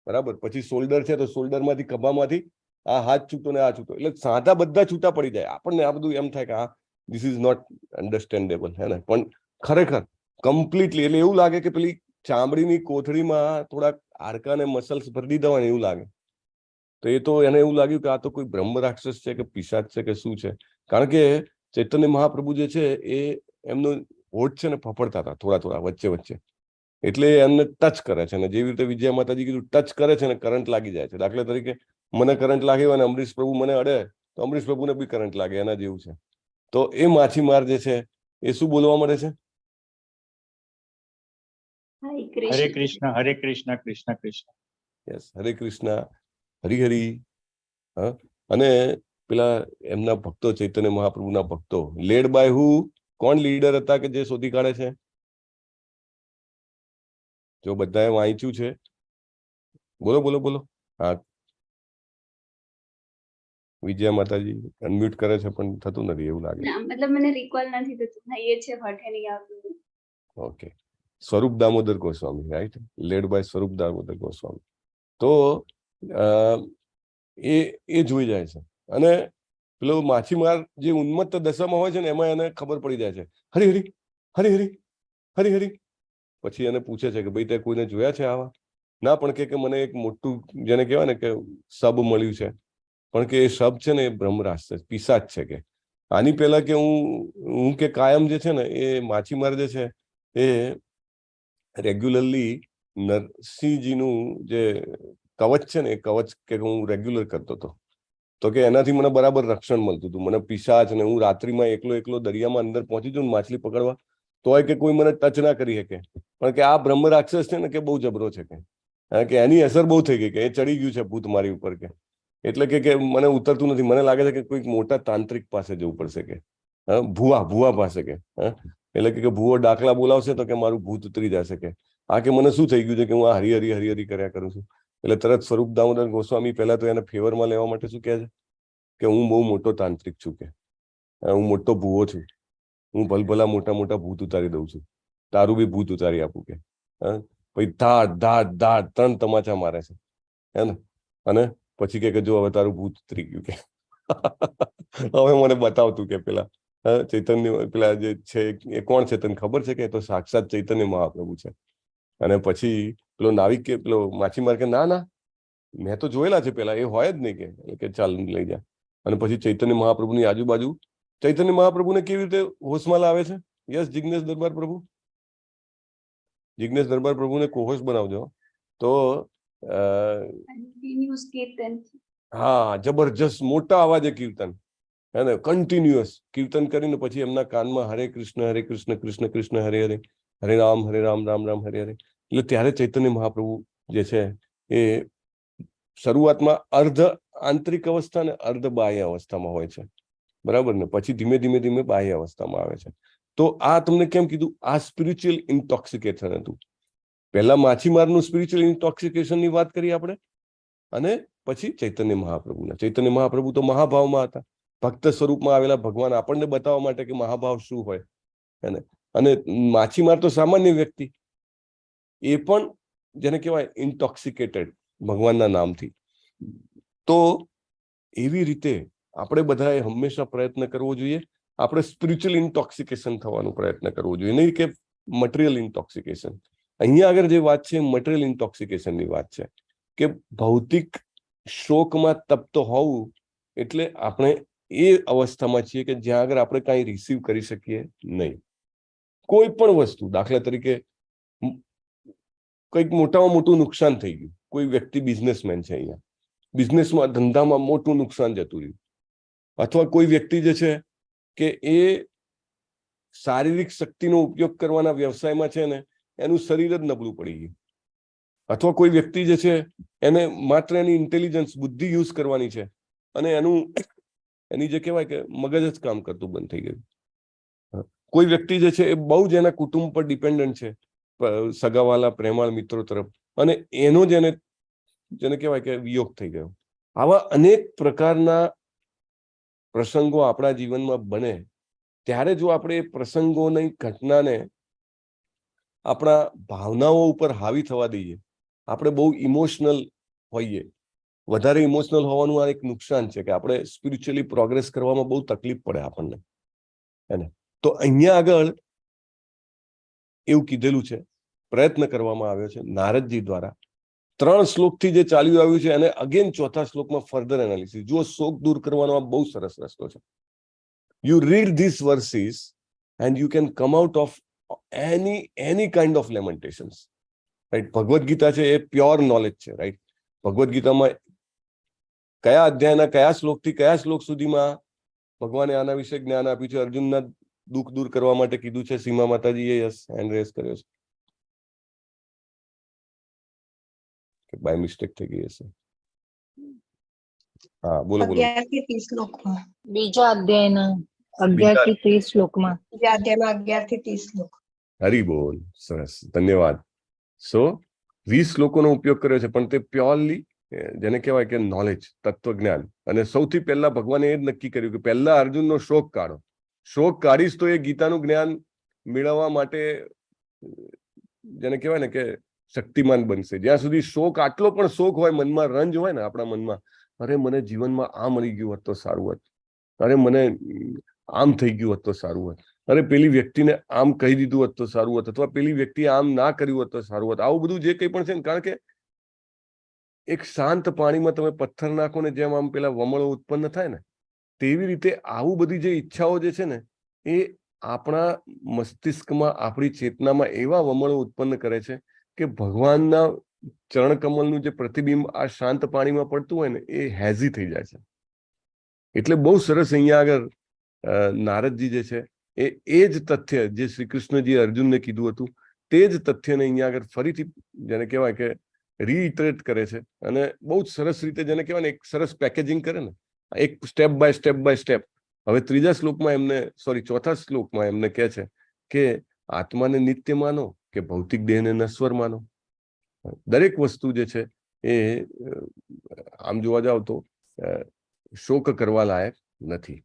બરાબર. પછી શોલ્ડર છે તો શોલ્ડરમાંથી ખભામાંથી આ હાથ છૂટો ને આ છૂટો, એટલે સાંધા બધા છૂટા પડી જાય. આપણને આ બધું એમ થાય કે આ ધીસ ઇઝ નોટ અન્ડરસ્ટેન્ડેબલ, હે ને? પણ ખરેખર કમ્પ્લીટલી એટલે એવું લાગે કે પેલી ચામડીની કોથળીમાં થોડાક હાડકા ને મસલ્સ ભરી દીધા હોય ને એવું લાગે. તો એ તો એને એવું લાગ્યું કે આ તો કોઈ બ્રહ્મ રાક્ષસ છે કે પિશાચ છે કે શું છે. કારણ કે ચૈતન્ય મહાપ્રભુ જે છે એ એમનો હોઠ છે ને ફફડતા હતા થોડા થોડા વચ્ચે વચ્ચે, એટલે એમને ટચ કરે છે. અને જેવી રીતે વિજયા માતાજી કીધું ટચ કરે છે ને કરંટ લાગી જાય છે. દાખલા તરીકે મને કરંટ લાગ્યો અને અમરીશ પ્રભુ મને અડે તો અમરીશ પ્રભુને બી કરંટ લાગે, એના જેવું છે. તો એ માછીમાર જે છે એ શું બોલવા મળે છે? હરે કૃષ્ણ, હરે કૃષ્ણ, કૃષ્ણ કૃષ્ણ. યસ, હરે કૃષ્ણ, હરિ હરિ. હા, અને પેલા એમના ભક્તો, ચૈતન્ય મહાપ્રભુના ભક્તો, લેડ બાય હુ? કોણ લીડર હતા કે જે શોધી કાઢે છે? જો બધાએ વાંચ્યું છે, બોલો બોલો બોલો. હા, વિજયા માતાજી અનમ્યુટ કરે છે પણ થતું નથી એવું લાગે. મતલબ મને રિકોલ નથી થતું, એ છે હોઠે નહીં આવતું. Okay, Swarup Damodar Goswami, right? Led by Swarup Damodar Goswami. તો એ જોઈ જાય છે અને પેલો માછીમાર જે ઉન્મત્ત દશામાં હોય છે ને એમાં એને ખબર પડી જાય છે, હરી હરી હરી હરી હરી હરી. પછી એને પૂછે છે કે ભાઈ તે કોઈને જોયા છે આવા? ના, પણ કે મને એક મોટું જેને કહેવાય ને કે સબ મળ્યું છે, પણ કે એ સબ છે ને એ બ્રહ્મરાક્ષસ પિશાચ છે. કે આની પહેલા કે હું કે કાયમ જે છે ને એ માછીમાર જે છે એ રેગ્યુલરલી નરસિંહજીનું જે કવચ છે ને એ કવચ કે હું રેગ્યુલર કરતો હતો, તો કે એનાથી મને બરાબર રક્ષણ મળતું હતું. મને પિશાચ ને હું રાત્રિમાં એકલો દરિયામાં અંદર પહોંચી જઉં માછલી પકડવા તોય કે કોઈ મને ટચ ના કરી શકે, પણ કે આ બ્રહ્મ રાક્ષસ છે ને કે બહુ જબરો છે. કે એની અસર બહુ થઈ ગઈ, કે એ ચડી ગયું છે ભૂત મારી ઉપર. કે એટલે કે મને ઉતરતું નથી. મને લાગે છે કે કોઈક મોટા તાંત્રિક પાસે જવું પડશે, કે ભુવા પાસે. કે એટલે કે ભુવો દાખલા બોલાવશે તો કે મારું ભૂત ઉતરી જશે. કે આ કે મને શું થઈ ગયું છે કે હું આ હરી હરી હરી હરી કર્યા કરું છું. એટલે તરત સ્વરૂપ દામોદર ગોસ્વામી પહેલા તો એને ફેવરમાં લેવા માટે શું કહે છે કે હું બહુ મોટો તાંત્રિક છું, કે હું મોટો ભૂવો છું, હું ભલભલા મોટા મોટા ભૂત ઉતારી દઉં છું, તારું બી ભૂત ઉતારી આપું. કે પછી ધાડ ધાડ ધાડ 3 તમાચા મારે છે, હે ને? અને પછી કે જો હવે તારું ભૂત ઉતરી ગયું. કે હવે મને બતાવતું કે પેલા ચૈતન્ય પેલા જે છે એ કોણ છે તને ખબર છે? કે તો સાક્ષાત ચૈતન્ય મહાપ્રભુ છે. અને પછી પેલો નાવિક કે પેલો માછીમાર કે ના ના મેં તો જોયેલા છે પેલા, એ હોય જ નહીં. કે ચાલ લઈ જા. અને પછી ચૈતન્ય મહાપ્રભુની આજુબાજુ ચૈતન્ય મહાપ્રભુને કેવી રીતે હોશમાં લાવે છે? યસ જિગ્નેશ દરબાર પ્રભુ, જિગ્નેશ દરબાર પ્રભુને કોહોશ બનાવજો. તો હા, જબરજસ્ત મોટા અવાજે કીર્તન, હે ને? કન્ટિન્યુઅસ કીર્તન કરીને પછી એમના કાનમાં હરે કૃષ્ણ કૃષ્ણ કૃષ્ણ હરે હરે, હરે રામ રામ રામ હરે હરે. એટલે ત્યારે ચૈતન્ય મહાપ્રભુ જે છે એ શરૂઆતમાં અર્ધ આંતરિક અવસ્થા ને અર્ધ બાહ્ય અવસ્થામાં હોય છે, બરાબર ને? પછી ધીમે ધીમે ધીમે બાહ્ય અવસ્થામાં આવે છે. તો આ તમને કેમ કીધું? આ સ્પિરિચ્યુઅલ ઇન્ટોક્સિકેશન હતું. પહેલા માછીમારનું સ્પિરિચ્યુઅલ ઇન્ટોક્સિકેશન ની વાત કરી આપણે, અને પછી ચૈતન્ય મહાપ્રભુ તો મહાભાવમાં હતા, ભક્ત સ્વરૂપમાં આવેલા ભગવાન આપણને બતાવવા માટે કે મહાભાવ શું હોય, એને. અને માછીમાર તો સામાન્ય વ્યક્તિ, એ પણ જેને કહેવાય ઇન્ટોક્સિકેટેડ ભગવાનના નામથી. તો એવી રીતે આપણે બધાએ હંમેશા પ્રયત્ન કરવો જોઈએ. આપણે સ્પિરિચ્યુઅલ ઇન્ટોક્સિકેશન થવાનો પ્રયત્ન કરવો જોઈએ, નહીં કે મટીરિયલ ઇન્ટોક્સિકેશન. અહીંયા આગળ જે વાત છે મટીરિયલ ઇન્ટોક્સિકેશનની વાત છે, કે ભૌતિક શોકમાં તપ્ત હોવું એટલે આપણે એ અવસ્થામાં છીએ કે જ્યાં આગળ આપણે કાંઈ રિસીવ કરી શકીએ નહીં. કોઈ પણ વસ્તુ, દાખલા તરીકે કંઈક મોટામાં મોટું નુકસાન થઈ ગયું, કોઈ વ્યક્તિ બિઝનેસમેન છે, અહીંયા બિઝનેસમાં ધંધામાં મોટું નુકસાન જતું રહ્યું, અથવા કોઈ વ્યક્તિ જે છે કે એ શારીરિક શક્તિનો ઉપયોગ કરવાના વ્યવસાયમાં છે ને એનું શરીર જ નબળું પડી ગયું, અથવા કોઈ વ્યક્તિ જે છે એને માત્ર એની ઇન્ટેલિજન્સ બુદ્ધિ યુઝ કરવાની છે અને એની જે કહેવાય કે મગજ જ કામ કરતું બંધ થઈ ગયું. કોઈ વ્યક્તિ જે છે એ બહુ જ એના કુટુંબ પર ડિપેન્ડન્ટ છે, સગાવાલા પ્રેમાળ મિત્રો તરફ, અને એનો જેને કહેવાય કે વિયોગ થઈ ગયો. આવા અનેક પ્રકારના પ્રસંગો આપણા જીવનમાં બને ત્યારે જો આપણે એ પ્રસંગોની ઘટનાને આપણા ભાવનાઓ ઉપર હાવી થવા દઈએ, આપણે બહુ ઇમોશનલ હોઈએ. વધારે ઇમોશનલ હોવાનું આ એક નુકસાન છે કે આપણે સ્પિરિચ્યુઅલી પ્રોગ્રેસ કરવામાં બહુ તકલીફ પડે આપણને, હે ને? તો અહીંયા આગળ એવું કીધેલું છે, પ્રયત્ન કરવામાં આવ્યો છે નારદજી દ્વારા. 3 શ્લોકથી જે ચાલ્યું આવ્યું છે અને અગેન 4થા શ્લોકમાં ફર્ધર એનાલિસિસ. જો શોક દૂર કરવાનો આ બહુ સરસ રસ્તો છે. You read this verses and you can come out of any kind of lamentations, right? Bhagavad Gita છે એ પ્યોર નોલેજ છે, રાઈટ? ભગવદ્ ગીતામાં કયા અધ્યાયના કયા શ્લોકથી કયા શ્લોક સુધીમાં ભગવાને આના વિશે જ્ઞાન આપ્યું છે, અર્જુનના દુઃખ દૂર કરવા માટે કીધું છે. સીમા માતાજીએ યસ હેન્ડ રેઝ કર્યો છે, કે બાય મિસ્ટેક થઈ ગઈ હશે. હા, બોલો બોલો. 11 થી 30 શ્લોકમાં, બીજા અધ્યાયના 11 થી 30 શ્લોકમાં, બીજા અધ્યાયમાં 11 થી 30 શ્લોક. હરી બોલ, સરસ, ધન્યવાદ. સો 20 શ્લોકોનો ઉપયોગ કર્યો છે, પણ તે પ્યોરલી જેને કહેવાય કે નોલેજ, તત્વજ્ઞાન. અને સૌથી પહેલા ભગવાને એ જ નક્કી કર્યું કે પહેલા અર્જુનનો શોક કાઢો. શોક કાઢીશ તો એ ગીતાનું જ્ઞાન મેળવવા માટે જેને કહેવાય ને કે શક્તિમાન બનશે. જ્યાં સુધી શોક, આટલો પણ શોક હોય મનમાં, રંજ હોય ને આપણા મનમાં, અરે મને જીવનમાં આ મળી ગયું હોત તો સારું હોત, અરે મને આમ થઈ ગયું હોત તો સારું હોત, અરે પેલી વ્યક્તિને આમ કહી દીધું હોત તો સારું હોત, અથવા પેલી વ્યક્તિએ આમ ના કર્યું હોત તો સારું હોત. આવું બધું જે કંઈ પણ છે ને, કારણ કે એક શાંત પાણીમાં તમે પથ્થર નાખો ને જેમ આમ પેલા વમળો ઉત્પન્ન થાય ને, તેવી રીતે આવું બધી જે ઈચ્છાઓ જે છે ને, એ આપણા મસ્તિષ્કમાં, આપણી ચેતનામાં એવા વમળો ઉત્પન્ન કરે છે કે ભગવાનના ચરણકમલનું જે પ્રતિબિંબ આ શાંત પાણીમાં પડતું હોય ને, એ હેઝી થઈ જાય છે. એટલે બહુ સરસ અહીંયા આગળ નારદજી જે છે એ જ તથ્ય જે શ્રી કૃષ્ણજી અર્જુનને કીધું હતું, તે જ તથ્યને અહીંયા આગળ ફરીથી જેને કહેવાય કે રીઇટરેટ કરે છે, અને બહુ જ સરસ રીતે જેને કહેવાય ને એક સરસ પેકેજિંગ કરે ને, એક સ્ટેપ બાય સ્ટેપ. હવે ત્રીજા શ્લોકમાં એમને, ચોથા શ્લોકમાં એમને કહે છે કે આત્માને નિત્ય માનો કે ભૌતિક દેહને નશ્વર માનો. દરેક વસ્તુ જે છે એ આમ જોવા જાવ તો શોક કરવા લાયક નથી.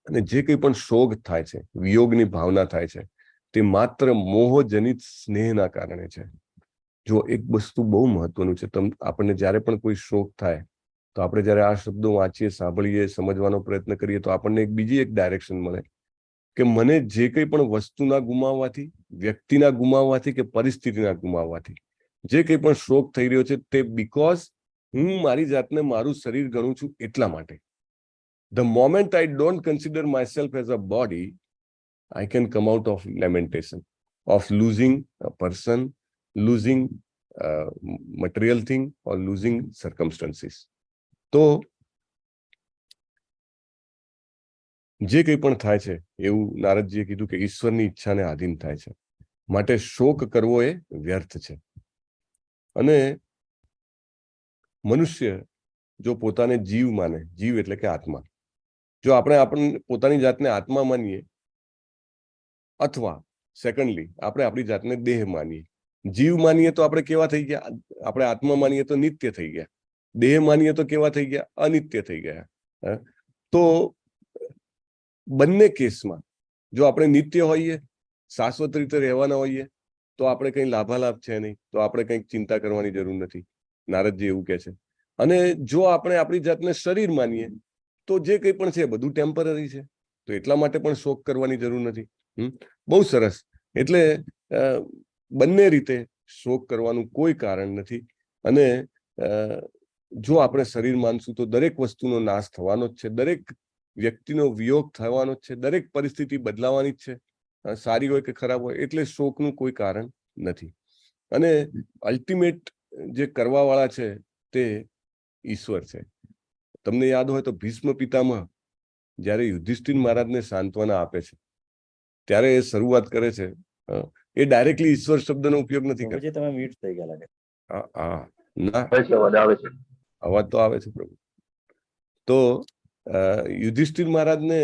અને જે કંઈ પણ શોક થાય છે, વિયોગની ભાવના થાય છે, તે માત્ર મોહજનિત સ્નેહના કારણે છે. જો એક વસ્તુ બહુ મહત્વનું છે, આપણને જ્યારે પણ કોઈ શોક થાય તો આપણે જ્યારે આ શબ્દો વાંચીએ, સાંભળીએ, સમજવાનો પ્રયત્ન કરીએ તો આપણને બીજી એક ડાયરેક્શન મળે કે મને જે કંઈ પણ વસ્તુના ગુમાવવાથી, વ્યક્તિના ગુમાવવાથી કે પરિસ્થિતિના ગુમાવવાથી જે કંઈ પણ શોક થઈ રહ્યો છે, તે બીકોઝ હું મારી જાતને મારું શરીર ગણું છું એટલા માટે. The moment I don't consider myself as a body, I can come out of lamentation, of losing a person, losing material thing or losing circumstances. તો જે કંઈ પણ થાય છે એવું નારદજીએ કીધું કે ઈશ્વરની ઈચ્છાને આધીન થાય છે, માટે શોક કરવો એ વ્યર્થ છે. અને મનુષ્ય જો પોતાને જીવ માને, જીવ એટલે કે આત્મા, જો આપણે પોતાની જાતને આત્મા માનીએ, અથવા સેકન્ડલી આપણે આપણી જાતને દેહ માનીએ. જીવ માનીએ તો આપણે કેવા થઈ ગયા? આપણે આત્મા માનીએ તો નિત્ય થઈ ગયા, દેહ માનીએ તો કેવા થઈ ગયા? અનિત્ય થઈ ગયા. તો બંને કેસમાં જો આપણે નિત્ય હોઈએ, શાશ્વત રીતે રહેવાના હોઈએ, તો આપણે કંઈ લાભાલાભ છે નહીં, તો આપણે કંઈક ચિંતા કરવાની જરૂર નથી. નારદજી એવું કહે છે. અને જો આપણે આપણી જાતને શરીર માનીએ તો જે કંઈ પણ છે બધું ટેમ્પરરી છે, તો એટલા માટે પણ શોક કરવાની જરૂર નથી. બહુ સરસ. એટલે બંને રીતે શોક કરવાનું કોઈ કારણ નથી. અને જો આપણે શરીર માનશું તો દરેક વસ્તુનો નાશ થવાનો જ છે, દરેક વ્યક્તિનો વિયોગ થવાનો જ છે, દરેક પરિસ્થિતિ બદલાવાની જ છે, સારી હોય કે ખરાબ હોય. એટલે શોકનું કોઈ કારણ નથી. અને અલ્ટિમેટ જે કરવા વાળા છે તે ઈશ્વર છે. તમને યાદ હોય તો ભીષ્મ પિતામહ જ્યારે યુધિષ્ઠિર મહારાજને સાંત્વના આપે છે ત્યારે એ શરૂઆત કરે છે, એ ડાયરેક્ટલી ઈશ્વર શબ્દનો ઉપયોગ નથી કરતો. તમે મ્યુટ થઈ ગયા લાગે. ના, અવાજ તો આવે છે પ્રભુ. તો યુધિષ્ઠિર મહારાજને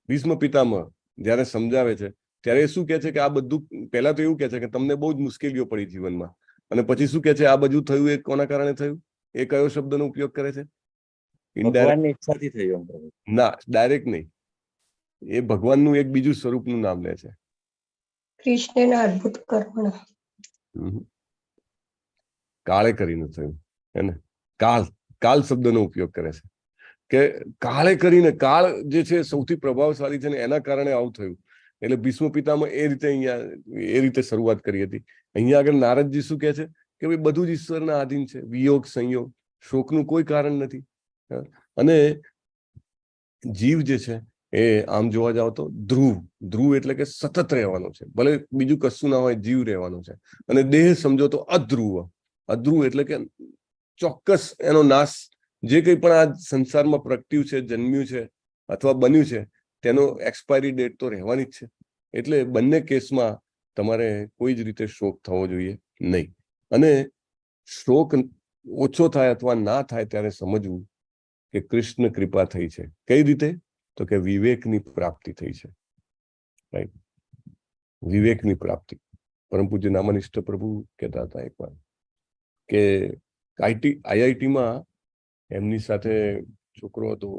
ભીષ્મ પિતામહ જ્યારે સમજાવે છે ત્યારે એ શું કહે છે કે આ બધું, પહેલા તો એવું કહે છે કે તમને બહુ જ મુશ્કેલીઓ પડી જીવનમાં, અને પછી શું કહે છે આ બધું થયું એ કોના કારણે થયું? એ કયો શબ્દનો ઉપયોગ કરે છે? ભગવાનની ઈચ્છાથી થયું. ના, ડાયરેક્ટ નહીં. એ ભગવાનનું એક બીજું સ્વરૂપનું નામ લે છે, કૃષ્ણના અદ્ભુત કર્મ. કાળે કરીને થયું, હે ને? કાળ શબ્દનો ઉપયોગ કરે છે કે કાળે કરીને, કાળ જે છે સૌથી પ્રભાવશાળી છે ને, એના કારણે આવું થયું. એટલે ભીષ્મ પિતામહ એ રીતે શરૂઆત કરી હતી. અહીંયા આગળ નારદજી શું કહે છે કે ભાઈ બધું જ ઈશ્વરના આધીન છે, વિયોગ સંયોગ, શોકનું કોઈ કારણ નથી. અને જીવ જે છે એ આમ જોવા જાવ તો ધ્રુવ એટલે કે સતત રહેવાનો છે, ભલે બીજું કશું ના હોય, જીવ રહેવાનો છે. અને દેહ સમજો તો અધ્રુવ એટલે કે ચોક્કસ એનો નાશ. જે કંઈ પણ આ સંસારમાં પ્રગટ્યું છે, જન્મ્યું છે અથવા બન્યું છે, તેનો એક્સપાયરી ડેટ તો રહેવાની જ છે. એટલે બંને કેસમાં તમારે કોઈ જ રીતે શોક થવો જોઈએ નહીં. અને શોક ઓછો થાય અથવા ના થાય ત્યારે સમજવું કે કૃષ્ણ કૃપા થઈ છે. કઈ રીતે? તો કે વિવેકની પ્રાપ્તિ થઈ છે. રાઈટ, વિવેકની પ્રાપ્તિ. પરમ પૂજ્ય નામાનિષ્ઠ પ્રભુ કહેતા હતા એકવાર કે આઈઆઈટીમાં એમની સાથે છોકરો હતો,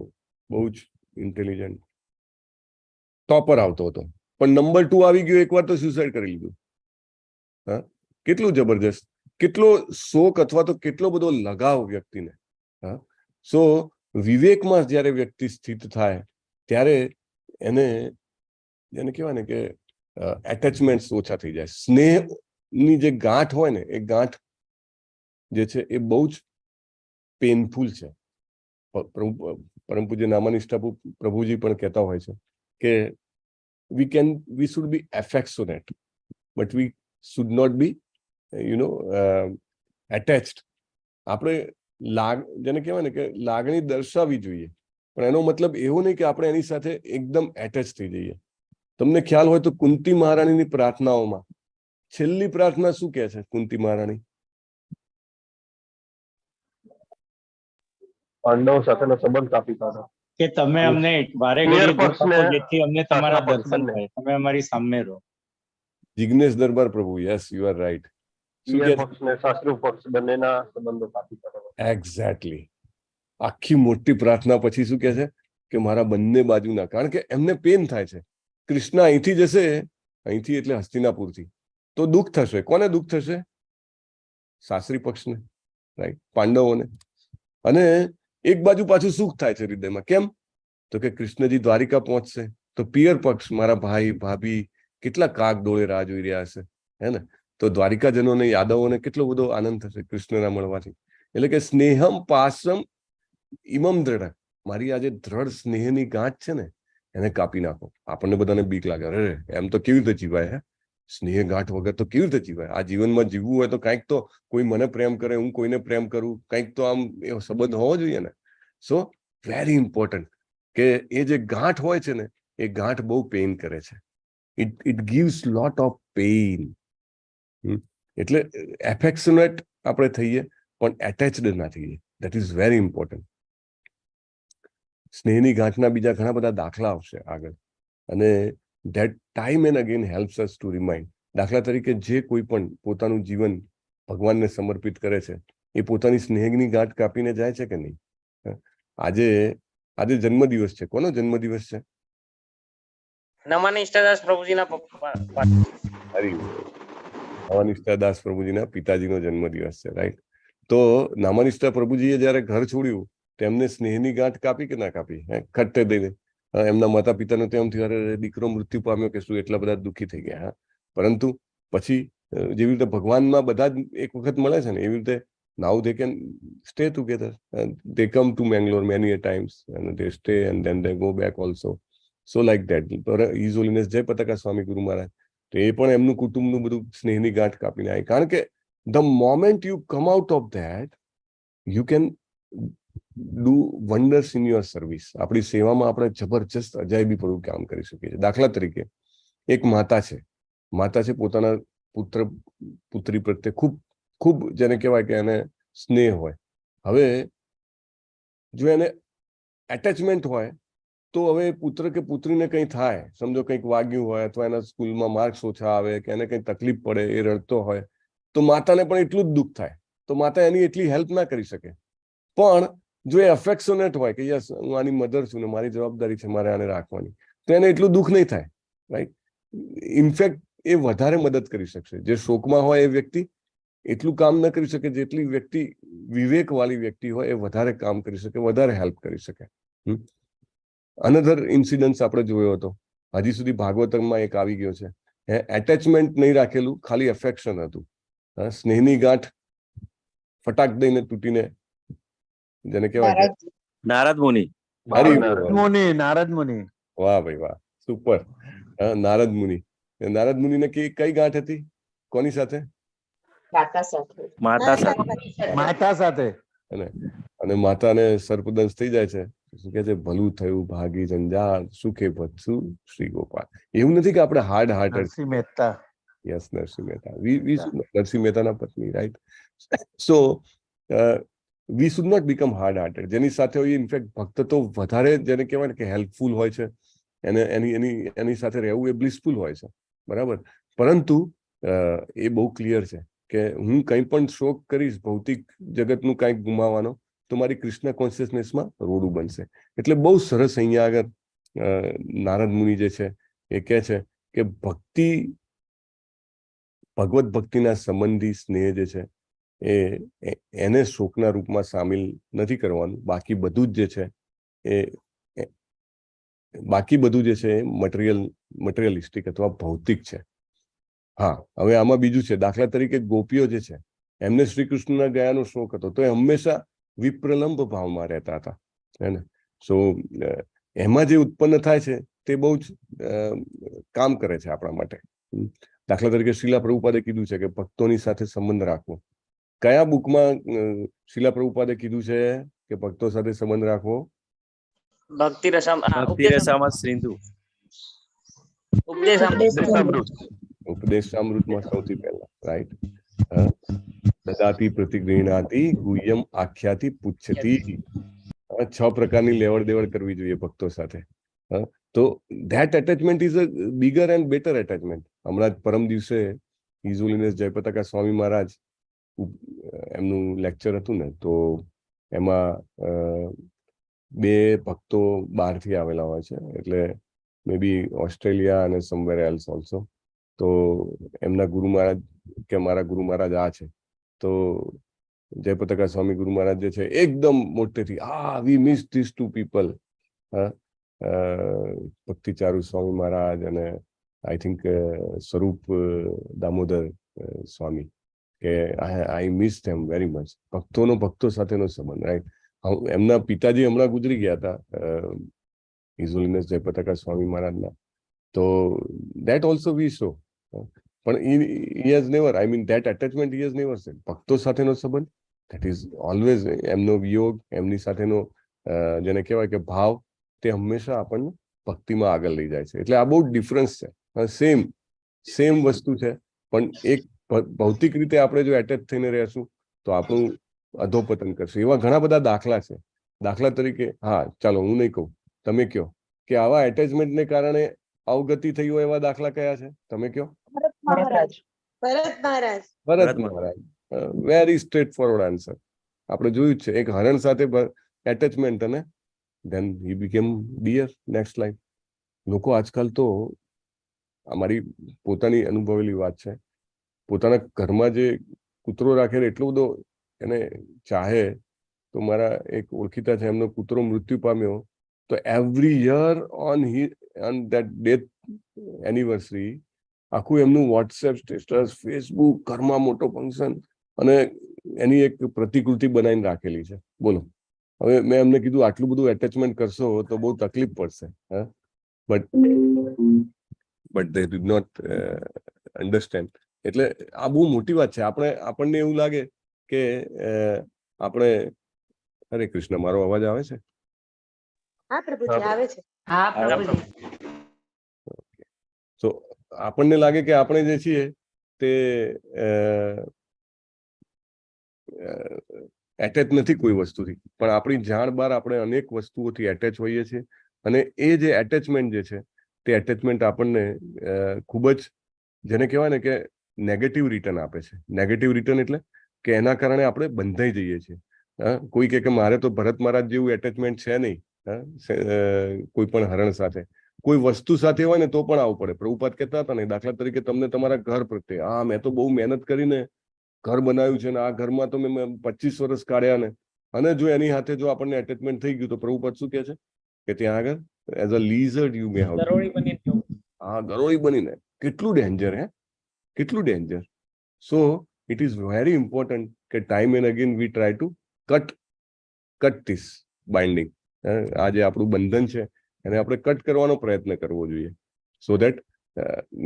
બહુ જ ઇન્ટેલિજન્ટ, ટોપર આવતો હતો, પણ નંબર 2 આવી ગયો એકવાર તો સુસાઇડ કરી લીધું. હા, કેટલું જબરજસ્ત, કેટલો શોક અથવા તો કેટલો બધો લગાવ વ્યક્તિને. હા, સો વિવેકમાં જ્યારે વ્યક્તિ સ્થિત થાય ત્યારે એને જેને કહેવાય ને કે એટેચમેન્ટ ઓછા થઈ જાય. સ્નેહની જે ગાંઠ હોય ને એ ગાંઠ જે છે એ બહુ જ પેનફુલ છે. પરમ પૂજ્ય નામાનિષ્ઠા પ્રભુજી પણ કહેતા હોય છે કે we should be affectionate but we should not be attached. આપણે જેને કહેવાય ને કે લાગણી દર્શાવવી જોઈએ, પણ એનો મતલબ એવો નહીં કે આપણે એની સાથે એકદમ એટેચ થઈ જઈએ. તમને ખ્યાલ હોય તો કુંતી મહારાણીની પ્રાર્થનાઓમાં છેલ્લી પ્રાર્થના શું કહે છે? કુંતી મહારાણી પાંડવો સાથેનો સંબંધ કાપી કાઢો, કે તમે અમને વારે ઘડીએ દુઃખ આપો જેથી અમને તમારા દર્શન થાય, તમે અમારી સામે રહો. જિગ્નેશ દરબાર પ્રભુ, yes you are right. Exactly. આખી મોટી પ્રાર્થના પછી શું કહે છે કે મારા બંને બાજુના, કારણ કે એમને પેન થાય છે. કૃષ્ણ અહીંથી જશે, અહીંથી એટલે હસ્તિનાપુરથી, તો દુઃખ થશે. કોને દુઃખ થશે? સાસરી પક્ષને, રાઈટ, પાંડવોને. અને એક બાજુ પાછું સુખ થાય છે હૃદયમાં. કેમ? તો કે કૃષ્ણજી દ્વારિકા પહોંચશે તો પિયર પક્ષ, મારા ભાઈ ભાભી કેટલા કાક ડોળે રાહ જોઈ રહ્યા હશે, હે ને? તો દ્વારિકાજનોને, યાદવોને કેટલો બધો આનંદ થશે કૃષ્ણના મળવાથી. એટલે કે સ્નેહમ પાસમ ઇમમ દ્રઢ, મારી આજે દ્રઢ સ્નેહની ગાંઠ છે ને એને કાપી નાખો. આપણને બધાને બીક લાગે, અરે એમ તો કેવી રીતે જીવાય? હે, સ્નેહ ગાંઠ વગર તો કેવી રીતે જીવાય? આ જીવનમાં જીવવું હોય તો કંઈક તો, કોઈ મને પ્રેમ કરે, હું કોઈને પ્રેમ કરું, કંઈક તો આમ એવો સંબંધ હોવો જોઈએ ને. સો વેરી ઇમ્પોર્ટન્ટ કે એ જે ગાંઠ હોય છે ને એ ગાંઠ બહુ પેઇન કરે છે. It gives lot of pain. એટલે એફેક્શનેટ આપણે થઈએ પણ એટેચડ ના થઈએ. That is very important. સ્નેહની ગાંઠના બીજા ઘણા બધા દાખલા આવશે આગળ, અને that time and again helps us to remind. દાખલા તરીકે જે કોઈ પણ પોતાનું જીવન ભગવાનને સમર્પિત કરે છે એ પોતાની સ્નેહની ગાંઠ કાપીને જાય છે કે નહીં? આજે જન્મદિવસ છે. કોનો જન્મદિવસ છે? નમાનિષ્ઠાદાસ પ્રભુજીના પપ્પા. નમાનિષ્ઠાદાસ પ્રભુજીના પિતાજીનો જન્મદિવસ છે, રાઈટ. તો નામાનિષ્ઠા પ્રભુજીએ જયારે ઘર છોડ્યું તેમને સ્નેહની ગાંઠ કાપી કે ના કાપી? ખટ્ટે દઈને એમના માતા પિતાને તેમ થયું, અરે દીકરો મૃત્યુ પામ્યો કે શું, એટલા બધા દુઃખી થઈ ગયા. પરંતુ પછી જેવી રીતે ભગવાનમાં બધા જ એક વખત મળે છે ને, એવી રીતે now they can stay together and they come to Mangalore many a times and they stay and then they go back also. So like that. His Holiness જય પતાકા સ્વામી ગુરુ મહારાજ, તો એ પણ એમનું કુટુંબનું બધું સ્નેહની ગાંઠ કાપીને આવી. કારણ કે the moment you come out of that, you can do wonders in your service. આપણી સેવામાં આપણે જબરજસ્ત અજાયબીપણું કામ કરી શકીએ છીએ. દાખલા તરીકે એક માતા છે પોતાના પુત્ર પુત્રી પ્રત્યે ખૂબ જેને કહેવાય કે એને સ્નેહ હોય. હવે જો એને એટેચમેન્ટ હોય તો હવે પુત્ર કે પુત્રીને કંઈ થાય, સમજો કંઈક વાગ્યું હોય અથવા એના સ્કૂલમાં માર્ક્સ ઓછા આવે કે એને કંઈ તકલીફ પડે, એ રડતો હોય તો માતાને પણ એટલું જ દુઃખ થાય. તો માતા એની એટલી હેલ્પ ના કરી શકે. પણ જો એ અફેક્શનેટ હોય કે યસ હું આની મધર છું ને મારી જવાબદારી છે મારે આને રાખવાની, તો એને એટલું દુઃખ નહીં થાય, રાઈટ. ઇનફેક્ટ એ વધારે મદદ કરી શકશે. જે શોકમાં હોય એ વ્યક્તિ એટલું કામ ન કરી શકે જેટલી વ્યક્તિ વિવેકવાળી વ્યક્તિ હોય એ વધારે કામ કરી શકે, વધારે હેલ્પ કરી શકે. અનધર ઇન્સિડન્સ આપણે જોયો હતો, હજી સુધી ભાગવતમાં એક આવી ગયો છે. એટેચમેન્ટ નહીં રાખેલું, ખાલી એફેક્શન હતું. સ્નેહની ગાંઠ ફટાક દઈને તૂટીને, જેને કહેવાય નારદ મુનિ. નારદ મુનિ. વાહ ભાઈ વાહ, સુપર. નારદ મુનિ. નારદ મુનિને કઈ ગાંઠ હતી? કોની સાથે? માતા સાથે. અને માતાને સર્પદંશ થઈ જાય છે. શું કે છે? ભલું થયું ભાગી જંજાળ, સુખે ભજશું શ્રી ગોપાલ. એવું નથી કે આપણે hard hearted. Narsinh Mehta. Yes, Narsinh Mehta. Narsinh મહેતાના પત્ની, right. So we should not become hard hearted. જેની સાથે હોય ઇનફેક્ટ ભક્ત તો વધારે જેને કહેવાય ને કે હેલ્પફુલ હોય છે, એને એની સાથે રહેવું એ બ્લિસફુલ હોય છે, બરાબર. પરંતુ એ બહુ ક્લિયર છે કે હું કંઈ પણ શોક કરીશ ભૌતિક જગતનું કંઈક ગુમાવવાનો તો મારી કૃષ્ણ કોન્શિયસનેસમાં રોડું બનશે. એટલે બહુ સરસ અહીંયા આગળ નારદ મુનિ જે છે એ કહે છે કે ભગવત ભક્તિના સંબંધી સ્નેહ જે છે એને શોકના રૂપમાં સામેલ નથી કરવાનું. બાકી બધું જ જે છે એ મટીરિયલિસ્ટિક અથવા ભૌતિક છે. હા, હવે આમાં બીજું છે, દાખલા તરીકે ગોપીઓ જે છે એમને શ્રી કૃષ્ણના ગયાનો શોખ હતો, તો એ હંમેશા વિપ્રલંબ ભાવમાં રહેતા હતા, હે ને. સો એમાં જે ઉત્પન્ન થાય છે તે બહુ જ કામ કરે છે આપણા માટે. દાખલા તરીકે શીલા પ્રભુપાદે કીધું છે કે ભક્તોની સાથે સંબંધ રાખવો. કયા બુકમાં શીલા પ્રભુપાદે કીધું છે કે ભક્તો સાથે સંબંધ રાખવો? ભક્તિ રસામાં સિંધુ, ઉપદેશામૃતમાં સૌથી પહેલા, રાઈટ. દદાતી પ્રતિગૃહણાતિ ગુહ્યમ આખ્યાતિ પુચ્છતી. 6 પ્રકારની લેવડ દેવડ કરવી જોઈએ ભક્તો સાથે. તો that attachment is a bigger and better attachment. હમણાં જ પરમ દિવસે હિઝ હોલીનેસ જયપતાકા સ્વામી મહારાજ એમનું લેક્ચર હતું ને, તો એમાં 2 ભક્તો બહારથી આવેલા હોય છે, એટલે મે બી ઓસ્ટ્રેલિયા અને સમવેર એલ્સ ઓલ્સો. તો એમના ગુરુ મહારાજ કે મારા ગુરુ મહારાજ આ છે, તો જયપતાકા સ્વામી ગુરુ મહારાજ જે છે એકદમ મોટેથી વી miss this 2 people, ભક્તિચારુ Swami Maharaj અને આઈ થિંક સ્વરૂપ દામોદર સ્વામી, કે I miss them very much. ભક્તો સાથેનો સંબંધ, રાઈટ. એમના પિતાજી હમણાં ગુજરી ગયા હતા, હિઝ હોલીનેસ જયપતાકા સ્વામી મહારાજના. તો દેટ ઓલ્સો વી શો. પણ he has never, I mean that attachment he has never said. ભક્તો સાથેનો સંબંધ, that is always, એમનો વિયોગ, એમની સાથેનો જેને કહેવાય કે ભાવ, તે હંમેશા આપણને ભક્તિમાં આગળ લઈ જાય છે. એટલે આ બહુ ડિફરન્સ છે. સેમ વસ્તુ છે, પણ એક ભૌતિક રીતે આપણે જો એટેચ થઈને રહેશું તો આપણું અધોપતન કરશે. એવા ઘણા બધા દાખલા છે. દાખલા તરીકે, હા ચાલો હું નહીં કહું, તમે કહો કે આવા એટેચમેન્ટને કારણે અવગતિ થઈ હોય એવા દાખલા કયા છે? તમે કહો. ભરત મહારાજ, વેરી સ્ટ્રેટ ફોરવર્ડ આન્સર. આપણે જોયું છે, એક હરણ સાથે એટેચમેન્ટ અને then he became deer next life. લોકો આજકાલ તો, અમારી પોતાની અનુભવેલી વાત છે, પોતાના ઘરમાં જે કૂતરો રાખે એટલો બધો એને ચાહે. તો મારા એક ઓળખીતા છે, એમનો કૂતરો મૃત્યુ પામ્યો, તો every year on that death anniversary આખું એમનું વોટ્સએપ સ્ટેટસ, ફેસબુક, ઘરમાં મોટો ફંક્શન અને એની એક પ્રતિકૃતિ બનાવીને રાખેલી છે. બોલો, હવે મેં એમને કીધું આટલું બધું એટેચમેન્ટ કરશો તો બહુ તકલીફ પડશે. But they did not understand. એટલે આ બહુ મોટી વાત છે. આપણને એવું લાગે કે આપણે, હરે કૃષ્ણ, મારો અવાજ આવે છે? હા પ્રભુજી, આવે છે. હા પ્રભુજી. તો આપણને લાગે કે આપણે જે છીએ તે એટેચ નથી કોઈ વસ્તુથી, પણ આપણી જાણ બહાર આપણે અનેક વસ્તુઓથી એટેચ હોઈએ છીએ. અને એ જે એટેચમેન્ટ જે છે તે એટેચમેન્ટ આપણને ખૂબ જ, જેને કહેવાય ને કે નેગેટિવ રિટર્ન આપે છે. નેગેટિવ રિટર્ન એટલે કે એના કારણે આપણે બંધાઈ જઈએ છીએ. કોઈ કે મારે તો ભરત મહારાજ જેવું એટેચમેન્ટ છે નહીં, કોઈ પણ હરણ સાથે, કોઈ વસ્તુ સાથે હોય ને તો પણ આવવું પડે. પ્રભુપાદ કહેતા હતા ને, દાખલા તરીકે તમને તમારા ઘર પ્રત્યે, મેં તો બહુ મહેનત કરીને ઘર બનાવ્યું છે ને આ ઘરમાં તો મેં 25 વર્ષ કાઢ્યા ને, અને જો એની સાથે જો આપણને એટેચમેન્ટ થઈ ગયું તો પ્રભુપાદ શું કહે છે કે ત્યાં આગળ એઝ અ લીઝર્ડ યુ મે હાવ. ગરોળી બનીને. કેટલું ડેન્જર, કેટલું danger. So it is very important કે time and again we try to cut this binding. આ જે આપણું બંધન છે એને આપણે કટ કરવાનો પ્રયત્ન કરવો જોઈએ, so that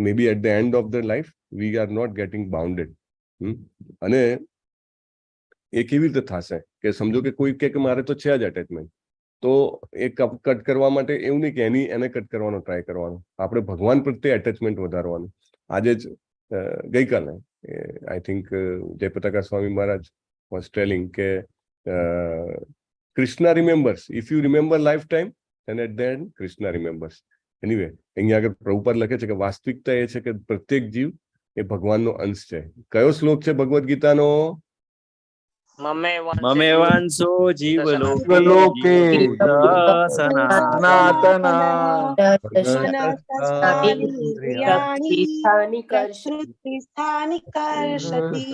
may be at the end of the life we are not getting bounded. અને એ કેવી રીતે થશે કે સમજો કે કોઈ કે મારે તો છે જ એટેચમેન્ટ, તો એ કટ કરવા માટે એવું નહીં કે એને કટ કરવાનો ટ્રાય કરવાનો, આપણે ભગવાન પ્રત્યે એટેચમેન્ટ વધારવાનું. આજે જ ગઈકાલે I think Jayapataka Swami Maharaj was telling કે Krishna remembers. If you remember lifetime, then at the end, Krishna remembers. Anyway, અહીંયા આગળ પ્રભુપાદ લખે છે કે વાસ્તવિકતા એ છે કે પ્રત્યેક જીવ એ ભગવાનનો અંશ છે. કયો શ્લોક છે ભગવદ ગીતાનો? ममेवांसो जीवलोके जीवलोके जीवभूतः सनातनः मनास्थानीन्द्रियाणि प्रकृतिस्थानि कर्षति।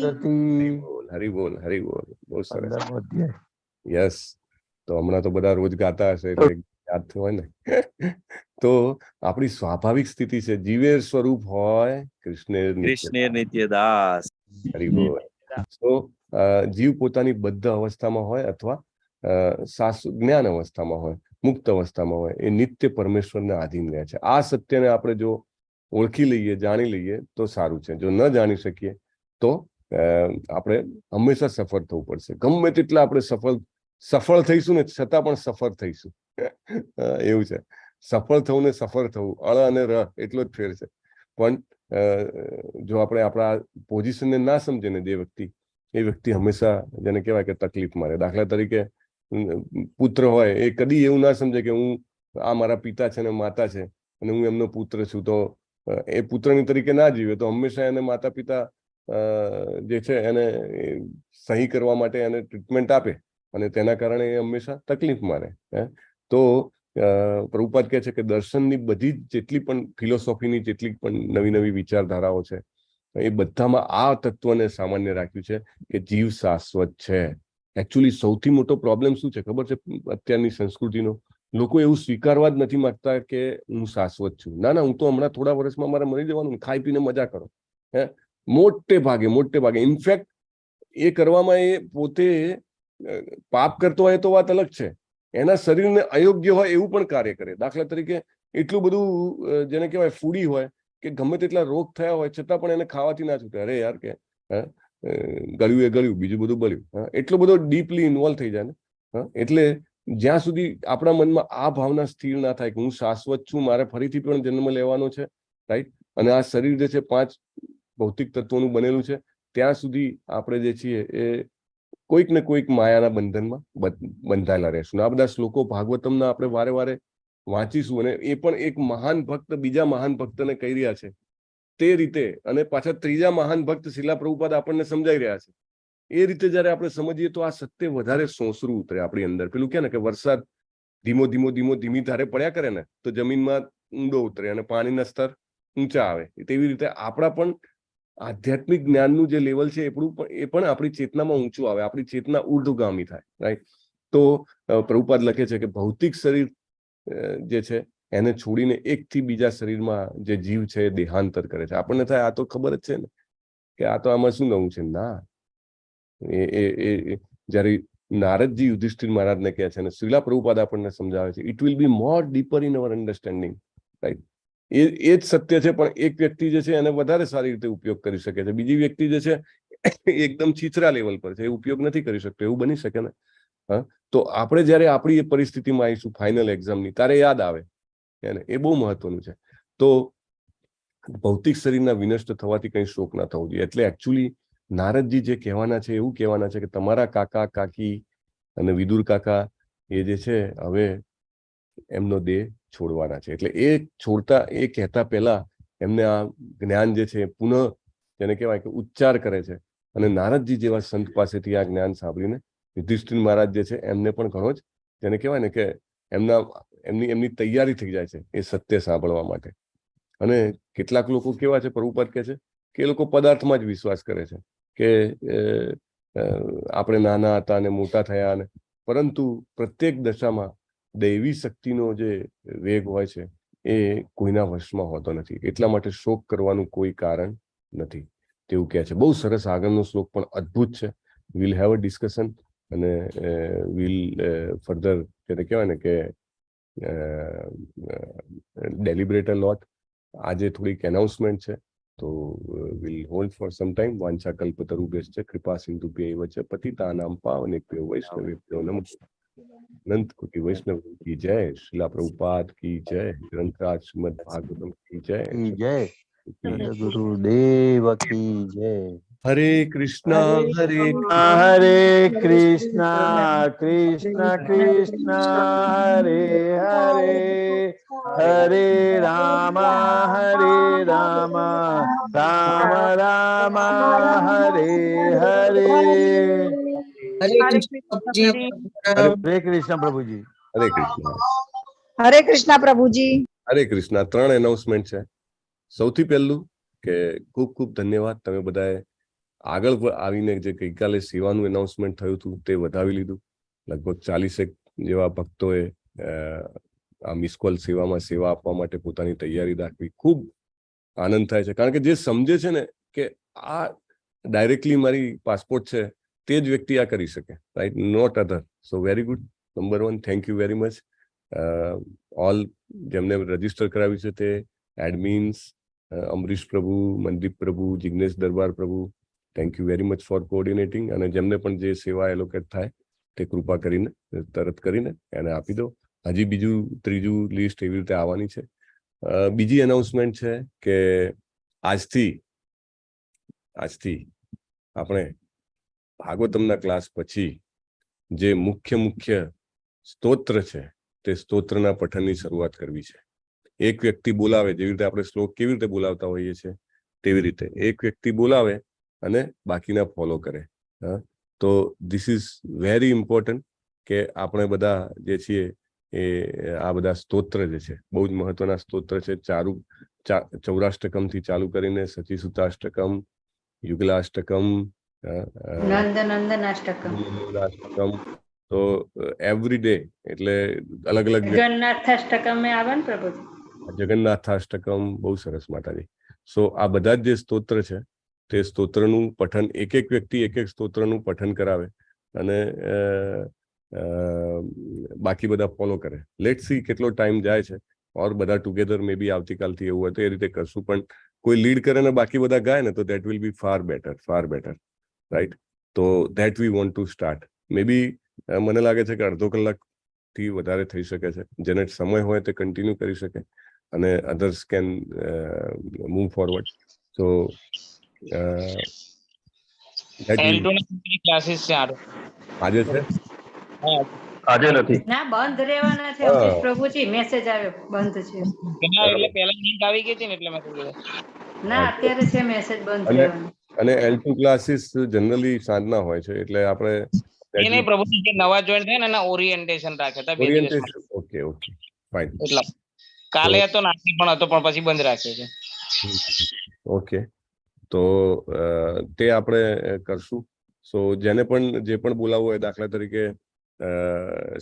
हरि बोल हरि बोल बहुत સરસ યસ તો હમણાં તો બધા રોજ ગાતા હશે એટલે યાદ થવાય ને તો આપણી સ્વાભાવિક સ્થિતિ છે જીવે સ્વરૂપ હોય કૃષ્ણેર નિત્ય દાસ હરિ બોલ તો જીવ પોતાની બદ્ધ અવસ્થામાં હોય અથવા જ્ઞાન અવસ્થામાં હોય મુક્ત અવસ્થામાં હોય એ નિત્ય પરમેશ્વરને આધીન રહે છે આ સત્યને આપણે જો ઓળખી લઈએ જાણી લઈએ તો સારું છે જો ન જાણી શકીએ તો આપણે હંમેશા સફળ થવું પડશે ગમે તેટલા આપણે સફળ થઈશું ને છતાં પણ સફળ થઈશું એવું છે સફળ થવું ને સફળ થવું અળ અને ર એટલો જ ફેર છે પણ જો આપણે આપણા પોઝિશનને ના સમજે ને એ વ્યક્તિ હંમેશા જેને કહેવાય કે તકલીફમાં રહે દાખલા તરીકે પુત્ર હોય એ કદી એવું ના સમજે કે હું આ મારા પિતા છે ને માતા છે અને હું એમનો પુત્ર છું તો એ પુત્રની તરીકે ના જીવે તો હંમેશા એને માતા પિતા જે છે એને સહી કરવા માટે એને ટ્રીટમેન્ટ આપે અને તેના કારણે એ હંમેશા તકલીફમાં રહે તો પ્રભુપાદ કહે છે કે દર્શનની બધી જેટલી પણ ફિલોસોફીની જેટલી પણ નવી નવી વિચારધારાઓ છે એ બધામાં આ તત્વને સામાન્ય રાખ્યું છે કે જીવ શાશ્વત છે એકચ્યુઅલી સૌથી મોટો પ્રોબ્લેમ શું છે ખબર છે અત્યારની સંસ્કૃતિનો લોકો એવું સ્વીકારવા જ નથી માંગતા કે હું શાશ્વત છું ના હું તો હમણાં થોડા વર્ષમાં મારે મરી જવાનું ખાઈ પીને મજા કરો મોટે ભાગે ઇનફેક્ટ એ કરવામાં એ પોતે પાપ કરતો હોય તો વાત અલગ છે એના શરીરને અયોગ્ય હોય એવું પણ કાર્ય કરે દાખલા તરીકે એટલું બધું જેને કહેવાય ફૂડી હોય કે ગમે તેટલા રોગ થયા હોય છતાં પણ એને ખાવાથી ના છૂટે અરે યાર કે ગળ્યું એ ગળ્યું બીજું બધું બળ્યું એટલો બધો ડીપલી ઇન્વોલ્વ થઈ જાય ને એટલે જ્યાં સુધી આપણા મનમાં આ ભાવના સ્થિર ના થાય કે હું શાશ્વત છું મારે ફરીથી પણ જન્મ લેવાનો છે રાઈટ અને આ શરીર જે છે 5 ભૌતિક તત્વોનું બનેલું છે ત્યાં સુધી આપણે જે છીએ એ કોઈક ને કોઈક માયાના બંધનમાં બંધાયેલા રહેશું આ બધા શ્લોકો ભાગવતમના આપણે વારે વારે વાંચીશું અને એ પણ એક મહાન ભક્ત બીજા મહાન ભક્તને કહી રહ્યા છે તે રીતે અને પાછા ત્રીજા મહાન ભક્ત શિલા પ્રભુપાદ આપણને સમજાઈ રહ્યા છે એ રીતે જયારે આપણે સમજીએ તો આ સત્ય વધારે સોંસરું ઉતરે આપણી અંદર પેલું કે ને કે વરસાદ ધીમી ધારે પડ્યા કરે ને તો જમીનમાં ઊંડો ઉતરે અને પાણીના સ્તર ઊંચા આવે તેવી રીતે આપણા પણ આધ્યાત્મિક જ્ઞાનનું જે લેવલ છે એ પણ આપણી ચેતનામાં ઊંચું આવે આપણી ચેતના ઉર્ધ્વગામી થાય રાઈટ તો પ્રભુપાદ લખે છે કે ભૌતિક શરીર જે છે એને છોડીને એકથી બીજા શરીરમાં જે જીવ છે એ દેહાંતર કરે છે આપણને થાય આ તો ખબર જ છે ને કે આ તો આમાં શું નવું છે ના જયારે નારદજી યુધિષ્ઠિર મહારાજને કહે છે અને શ્રીલા પ્રભુપાદ આપણને સમજાવે છે it will be more deeper in our understanding right એ જ સત્ય છે પણ એક વ્યક્તિ જે છે એને વધારે સારી રીતે ઉપયોગ કરી શકે છે બીજી વ્યક્તિ જે છે એકદમ છીછરા લેવલ પર છે એ ઉપયોગ નથી કરી શકતો એવું બની શકે ને તો આપણે જયારે આપણી એ પરિસ્થિતિમાં આવીશું ફાઇનલ એક્ઝામની ત્યારે યાદ આવે એ બહુ મહત્વનું છે તો ભૌતિક શરીરના વિનષ્ટ થવાથી કઈ શોક ના થવો જોઈએ એટલે એકચ્યુઅલી નારદજી જે કહેવાના છે એવું કહેવાના છે કે તમારા કાકા કાકી અને વિદુર કાકા એ જે છે હવે એમનો દેહ છોડવાના છે એટલે એ છોડતા એ કહેતા પહેલા એમને આ જ્ઞાન જે છે પુનઃ જેને કહેવાય કે ઉચ્ચાર કરે છે અને નારદજી જેવા સંત પાસેથી આ જ્ઞાન સાંભળીને યુધિષ્ઠિર મહારાજ જે છે એમને પણ ઘણો જ જેને કહેવાય ને કે એમની તૈયારી થઈ જાય છે એ સત્ય સાંભળવા માટે અને કેટલાક લોકો કેવા છે પ્રભુપાદ કહે છે કે એ લોકો પદાર્થમાં જ વિશ્વાસ કરે છે કે આપણે નાના હતા અને મોટા થયા અને પરંતુ પ્રત્યેક દશામાં દૈવી શક્તિનો જે વેગ હોય છે એ કોઈના વશમાં હોતો નથી એટલા માટે શોક કરવાનું કોઈ કારણ નથી તેવું કહે છે બહુ સરસ આગળનો શ્લોક પણ અદ્ભુત છે વિલ હેવ અ ડિસ્કશન અને વિલ ફર્ધર જેને કહેવાય ને કે ડેલિબ્રેટ અ લોટ આજે થોડીક એનાઉન્સમેન્ટ છે તો will hold for some time વાંછા કલ્પતરુભ્યશ્ચ કૃપા સિંધુભ્યૈવ ચ પતિતાનાં પાવનેભ્યો વૈષ્ણવેભ્યો નમઃ अनंत कोटि वैष्णव की जय श्रीला प्रभुपाद की जय ग्रंथराज श्रीमद् भागवतम की जय गुरुदेव की जय हरे कृष्णा हरे कृष्णा कृष्ण कृष्ण हरे हरे हरे राम राम राम हरे हरे હરે કૃષ્ણ પ્રભુજી. હરે કૃષ્ણ પ્રભુજી. હરે કૃષ્ણ. હરે કૃષ્ણ પ્રભુજી. હરે કૃષ્ણ. 3 એનાઉન્સમેન્ટ છે. સૌથી પહેલું કે ખૂબ ખૂબ ધન્યવાદ, તમે બધાએ આગળ આવીને જે ગઈકાલે સેવાનું એનાઉન્સમેન્ટ થયું હતું તે વધાવી લીધું. લગભગ 40 જેવા ભક્તોએ આ મિસ કોલ સેવામાં સેવા આપવા માટે પોતાની તૈયારી દાખવી. ખૂબ આનંદ થાય છે, કારણ કે જે સમજે છે ને કે આ ડાયરેક્ટલી મારી પાસપોર્ટ છે તે જ વ્યક્તિ આ કરી શકે, right, not other. So very good. Number 1, thank you very much all જેમને રજીસ્ટર કરાવ્યું છે તે એડમિન્સ, અમરીશ પ્રભુ, મનદીપ પ્રભુ, જિગ્નેશ દરબાર પ્રભુ, thank you very much for coordinating. અને જેમને પણ જે સેવા એલોકેટ થાય તે કૃપા કરીને તરત કરીને એને આપી દો. હજી બીજું ત્રીજું લિસ્ટ એવી રીતે આવવાની છે. બીજી એનાઉન્સમેન્ટ છે કે આજથી આપણે ભાગવતમના ક્લાસ પછી જે મુખ્ય સ્તોત્ર છે તે સ્તોત્રના પઠનની શરૂઆત કરવી છે. એક વ્યક્તિ બોલાવે, જેવી રીતે આપણે શ્લોક કેવી રીતે બોલાવતા હોઈએ છીએ તેવી રીતે એક વ્યક્તિ બોલાવે અને બાકીના ફોલો કરે. તો ધીસ ઇઝ વેરી ઇમ્પોર્ટન્ટ કે આપણે બધા જે છીએ એ આ બધા સ્તોત્ર જે છે બહુ જ મહત્વના સ્તોત્ર છે. ચૌરાષ્ટકમથી ચાલુ કરીને સચીસુતાષ્ટકમ, યુગલાષ્ટકમ, નંદનાષ્ટકમ. તો એવરી ડે એટલે અલગ અલગ જગન્નાથાષ્ટકમ આવે ને પ્રભુજી. જગન્નાથાષ્ટકમ, બહુ સરસ માતાજી. સો આ બધા જ જે સ્તોત્ર છે તે સ્તોત્રનું પઠન એક વ્યક્તિ એક સ્તોત્રનું પઠન કરાવે અને બાકી બધા ફોલો કરે. લેટ સી કેટલો ટાઈમ જાય છે. ઓર બધા ટુગેધર મે બી આવતીકાલથી એવું હોય તો એ રીતે કરશું. પણ કોઈ લીડ કરે ને બાકી બધા ગાય ને તો that will be far better, right. તો that we want to start. Maybe મને લાગે છે કે અડધો કલાકથી વધારે થઈ શકે છે. જેને સમય હોય તે કન્ટિન્યુ કરી શકે અને અધર્સ કેન મૂવ ફોરવર્ડ. સો આજે છે, આજે નથી. ના, બંધ રહેવાના છે અમરીશ પ્રભુજી. મેસેજ આવ્યો બંધ છે. એટલે પહેલા લિંક આવી ગઈ હતી ને એટલે મેં કીધું ના, અત્યારે છે મેસેજ બંધ રહેવાનો. અને L2 ક્લાસીસ જનરલી સાંજના હોય છે એટલે આપણે એ નહીં પ્રભુજી, જે નવા જોઈન થયા ને એના ઓરિએન્ટેશન રાખ્યા હતા 2 દિવસ માટે. Okay fine. એટલે કાલે હતો ને આજે પણ હતો પણ પછી બંધ રાખ્યો છે. ઓકે, તો તે આપણે કરશું. સો જેને પણ જે પણ બોલાવવું હોય, દાખલા તરીકે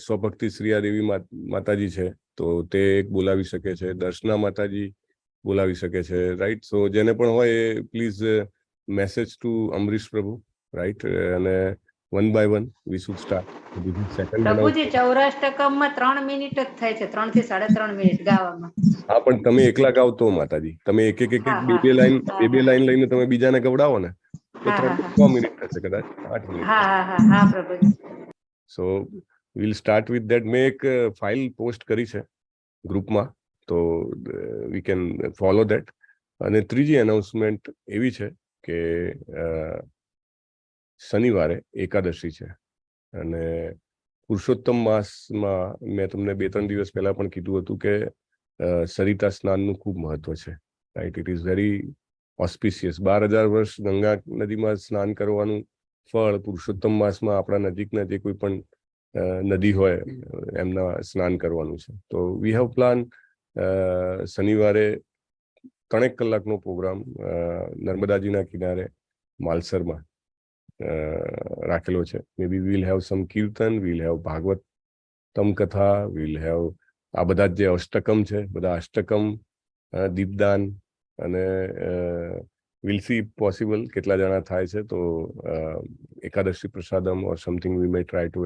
સ્વભક્તિ શ્રીયા દેવી માતાજી છે તો તે એક બોલાવી શકે છે. દર્શના માતાજી બોલાવી શકે છે, રાઈટ. સો જેને પણ હોય એ પ્લીઝ મેસેજ ટુ અમરીશ પ્રભુ, રાઈટ. અને 1 by 1 we should start. પ્રભુજી, ચૌરાષ્ટકમમાં 3 મિનિટ જ થાય છે, 3 થી 3.5 મિનિટ ગાવામાં. હા, પણ તમે એકલા ગાવ તો માતાજી, તમે એક બે લાઈન લઈને તમે બીજાને ગવડાવો ને તો 3 મિનિટ થશે, કદાચ 8 મિનિટ. હા પ્રભુજી. સો we'll start with that. મેં એક ફાઇલ પોસ્ટ કરી છે ગ્રુપમાં, તો we can follow that. અને ત્રીજી એનાઉન્સમેન્ટ એવી છે કે શનિવારે એકાદશી છે અને પુરુષોત્તમ માસમાં મેં તમને 2-3 દિવસ પહેલા પણ કીધું હતું કે સરિતા સ્નાનનું ખૂબ મહત્વ છે, right. It is very auspicious. 12,000 વર્ષ ગંગા નદીમાં સ્નાન કરવાનું ફળ પુરુષોત્તમ માસમાં આપણા નજીકના જે કોઈ પણ નદી હોય એમના સ્નાન કરવાનું છે. તો વી હેવ પ્લાન શનિવારે 3 કલાકનો પ્રોગ્રામ નર્મદાજીના કિનારે માલસરમાં રાખેલો છે. Maybe will have some kirtan, will have Bhagavatam katha, will have આ બધા જે અષ્ટકમ છે, બધા અષ્ટકમ, દીપદાન અને વિલ સી પોસિબલ કેટલા જણા થાય છે. તો Ekadashi prasadam or something we may try to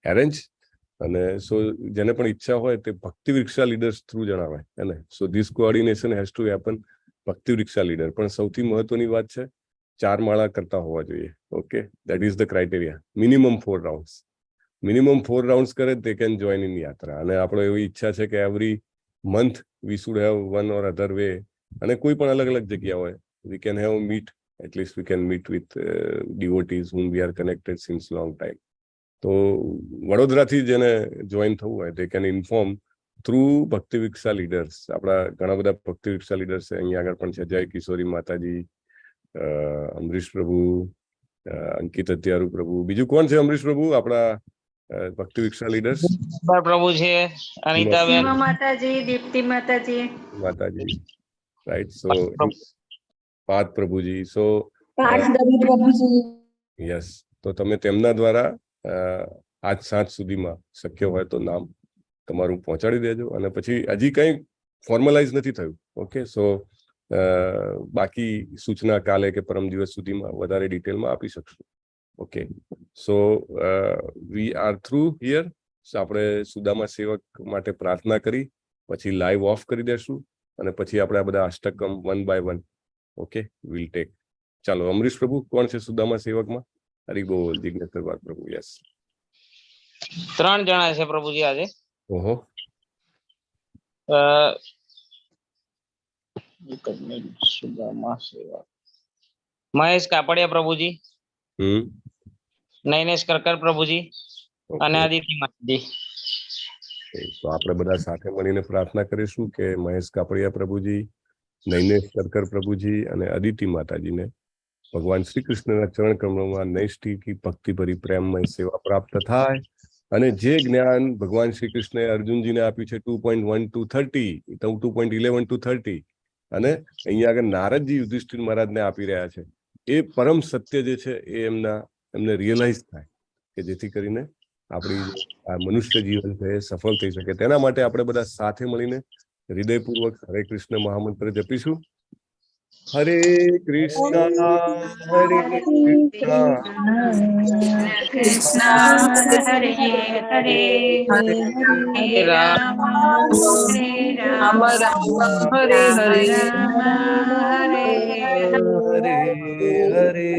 arrange. અને સો જેને પણ ઈચ્છા હોય તે ભક્તિ વૃક્ષા લીડર્સ થ્રુ જણાવાય હે. So this coordination has to happen. ભક્તિ વૃક્ષા લીડર પણ સૌથી મહત્વની વાત છે 4 માળા કરતા હોવા જોઈએ. Okay, that is the criteria. Minimum 4 rounds. Minimum 4 rounds કરે તે કેન જોઈન ઇન યાત્રા. અને આપણે એવી ઈચ્છા છે કે every month we should have one or other way. અને કોઈ પણ અલગ અલગ જગ્યા હોય, we can have meet. At least we can meet with devotees whom we are connected since long time. તો વડોદરાથી જેને જોઈન થવું હોય they can inform through ભક્તિ વિક્ષા લીડર્સ. આપણા ઘણા બધા ભક્તિ વિક્ષા લીડર્સ અહીંયા આગળ પણ છે. જય કિશોરી માતાજી, અમરીશ પ્રભુ, અંકિત અત્યારુ પ્રભુ. બીજું કોણ છે અમરીશ પ્રભુ આપણા ભક્તિ વિક્ષા લીડર્સ? પ્રભુ છે, અનિતાબેન સીમા માતાજી, દીપ્તિ માતાજી, માતાજી, રાઈટ. સો પાર્થ પ્રભુજી. સો યસ, તો તમે તેમના દ્વારા આજ સાંજ સુધીમાં શક્ય હોય તો નામ તમારું પહોંચાડી દેજો. અને પછી હજી કંઈ ફોર્મલાઇઝ નથી થયું. ઓકે, સો બાકી સૂચના કાલે કે પરમ દિવસ સુધીમાં વધારે ડિટેલમાં આપી શકશું. Okay, so we are through here. આપણે સુદામા સેવક માટે પ્રાર્થના કરી પછી લાઈવ ઓફ કરી દેશું અને પછી આપણે આ બધા અષ્ટકમ 1 by 1 ઓકે વિલ ટેક. ચાલો અમરીશ પ્રભુ, કોણ છે સુદામા સેવકમાં? હરી બોલ. જિજ્ઞેશ્વર વાત પ્રભુ. યસ, 3 જણા છે પ્રભુજી આજે. ઓહો, મહેશ કાપડિયા પ્રભુજી, નૈનેશ કરકર પ્રભુજી અને આદિત્ય માતાજી. તો આપણે બધા સાથે મળીને પ્રાર્થના કરીશું કે મહેશ કાપડિયા પ્રભુજી, નૈનેશ કરકર પ્રભુજી અને અદિતિ માતાજીને ભગવાન શ્રી કૃષ્ણના ચરણ કમળોમાં નૈષ્ઠિકી ભક્તિભરી પ્રેમમય સેવા પ્રાપ્ત થાય અને જે જ્ઞાન ભગવાન શ્રી કૃષ્ણએ અર્જુનજીને આપ્યું છે 2.1 to 30, 2.11 to 30, અને અહીંયા આગળ નારદજી યુધિષ્ઠિર મહારાજને આપી રહ્યા છે, એ પરમ સત્ય જે છે એ એમને રિયલાઇઝ થાય કે જેથી કરીને આપણી આ મનુષ્ય જીવન છે એ સફળ થઈ શકે. તેના માટે આપણે બધા સાથે મળીને હૃદયપૂર્વક હરે કૃષ્ણ મહામંત્ર જપીશું. હરે કૃષ્ણ હરે કૃષ્ણ હરે હરે હરે રામ હરે હરે હરે હરે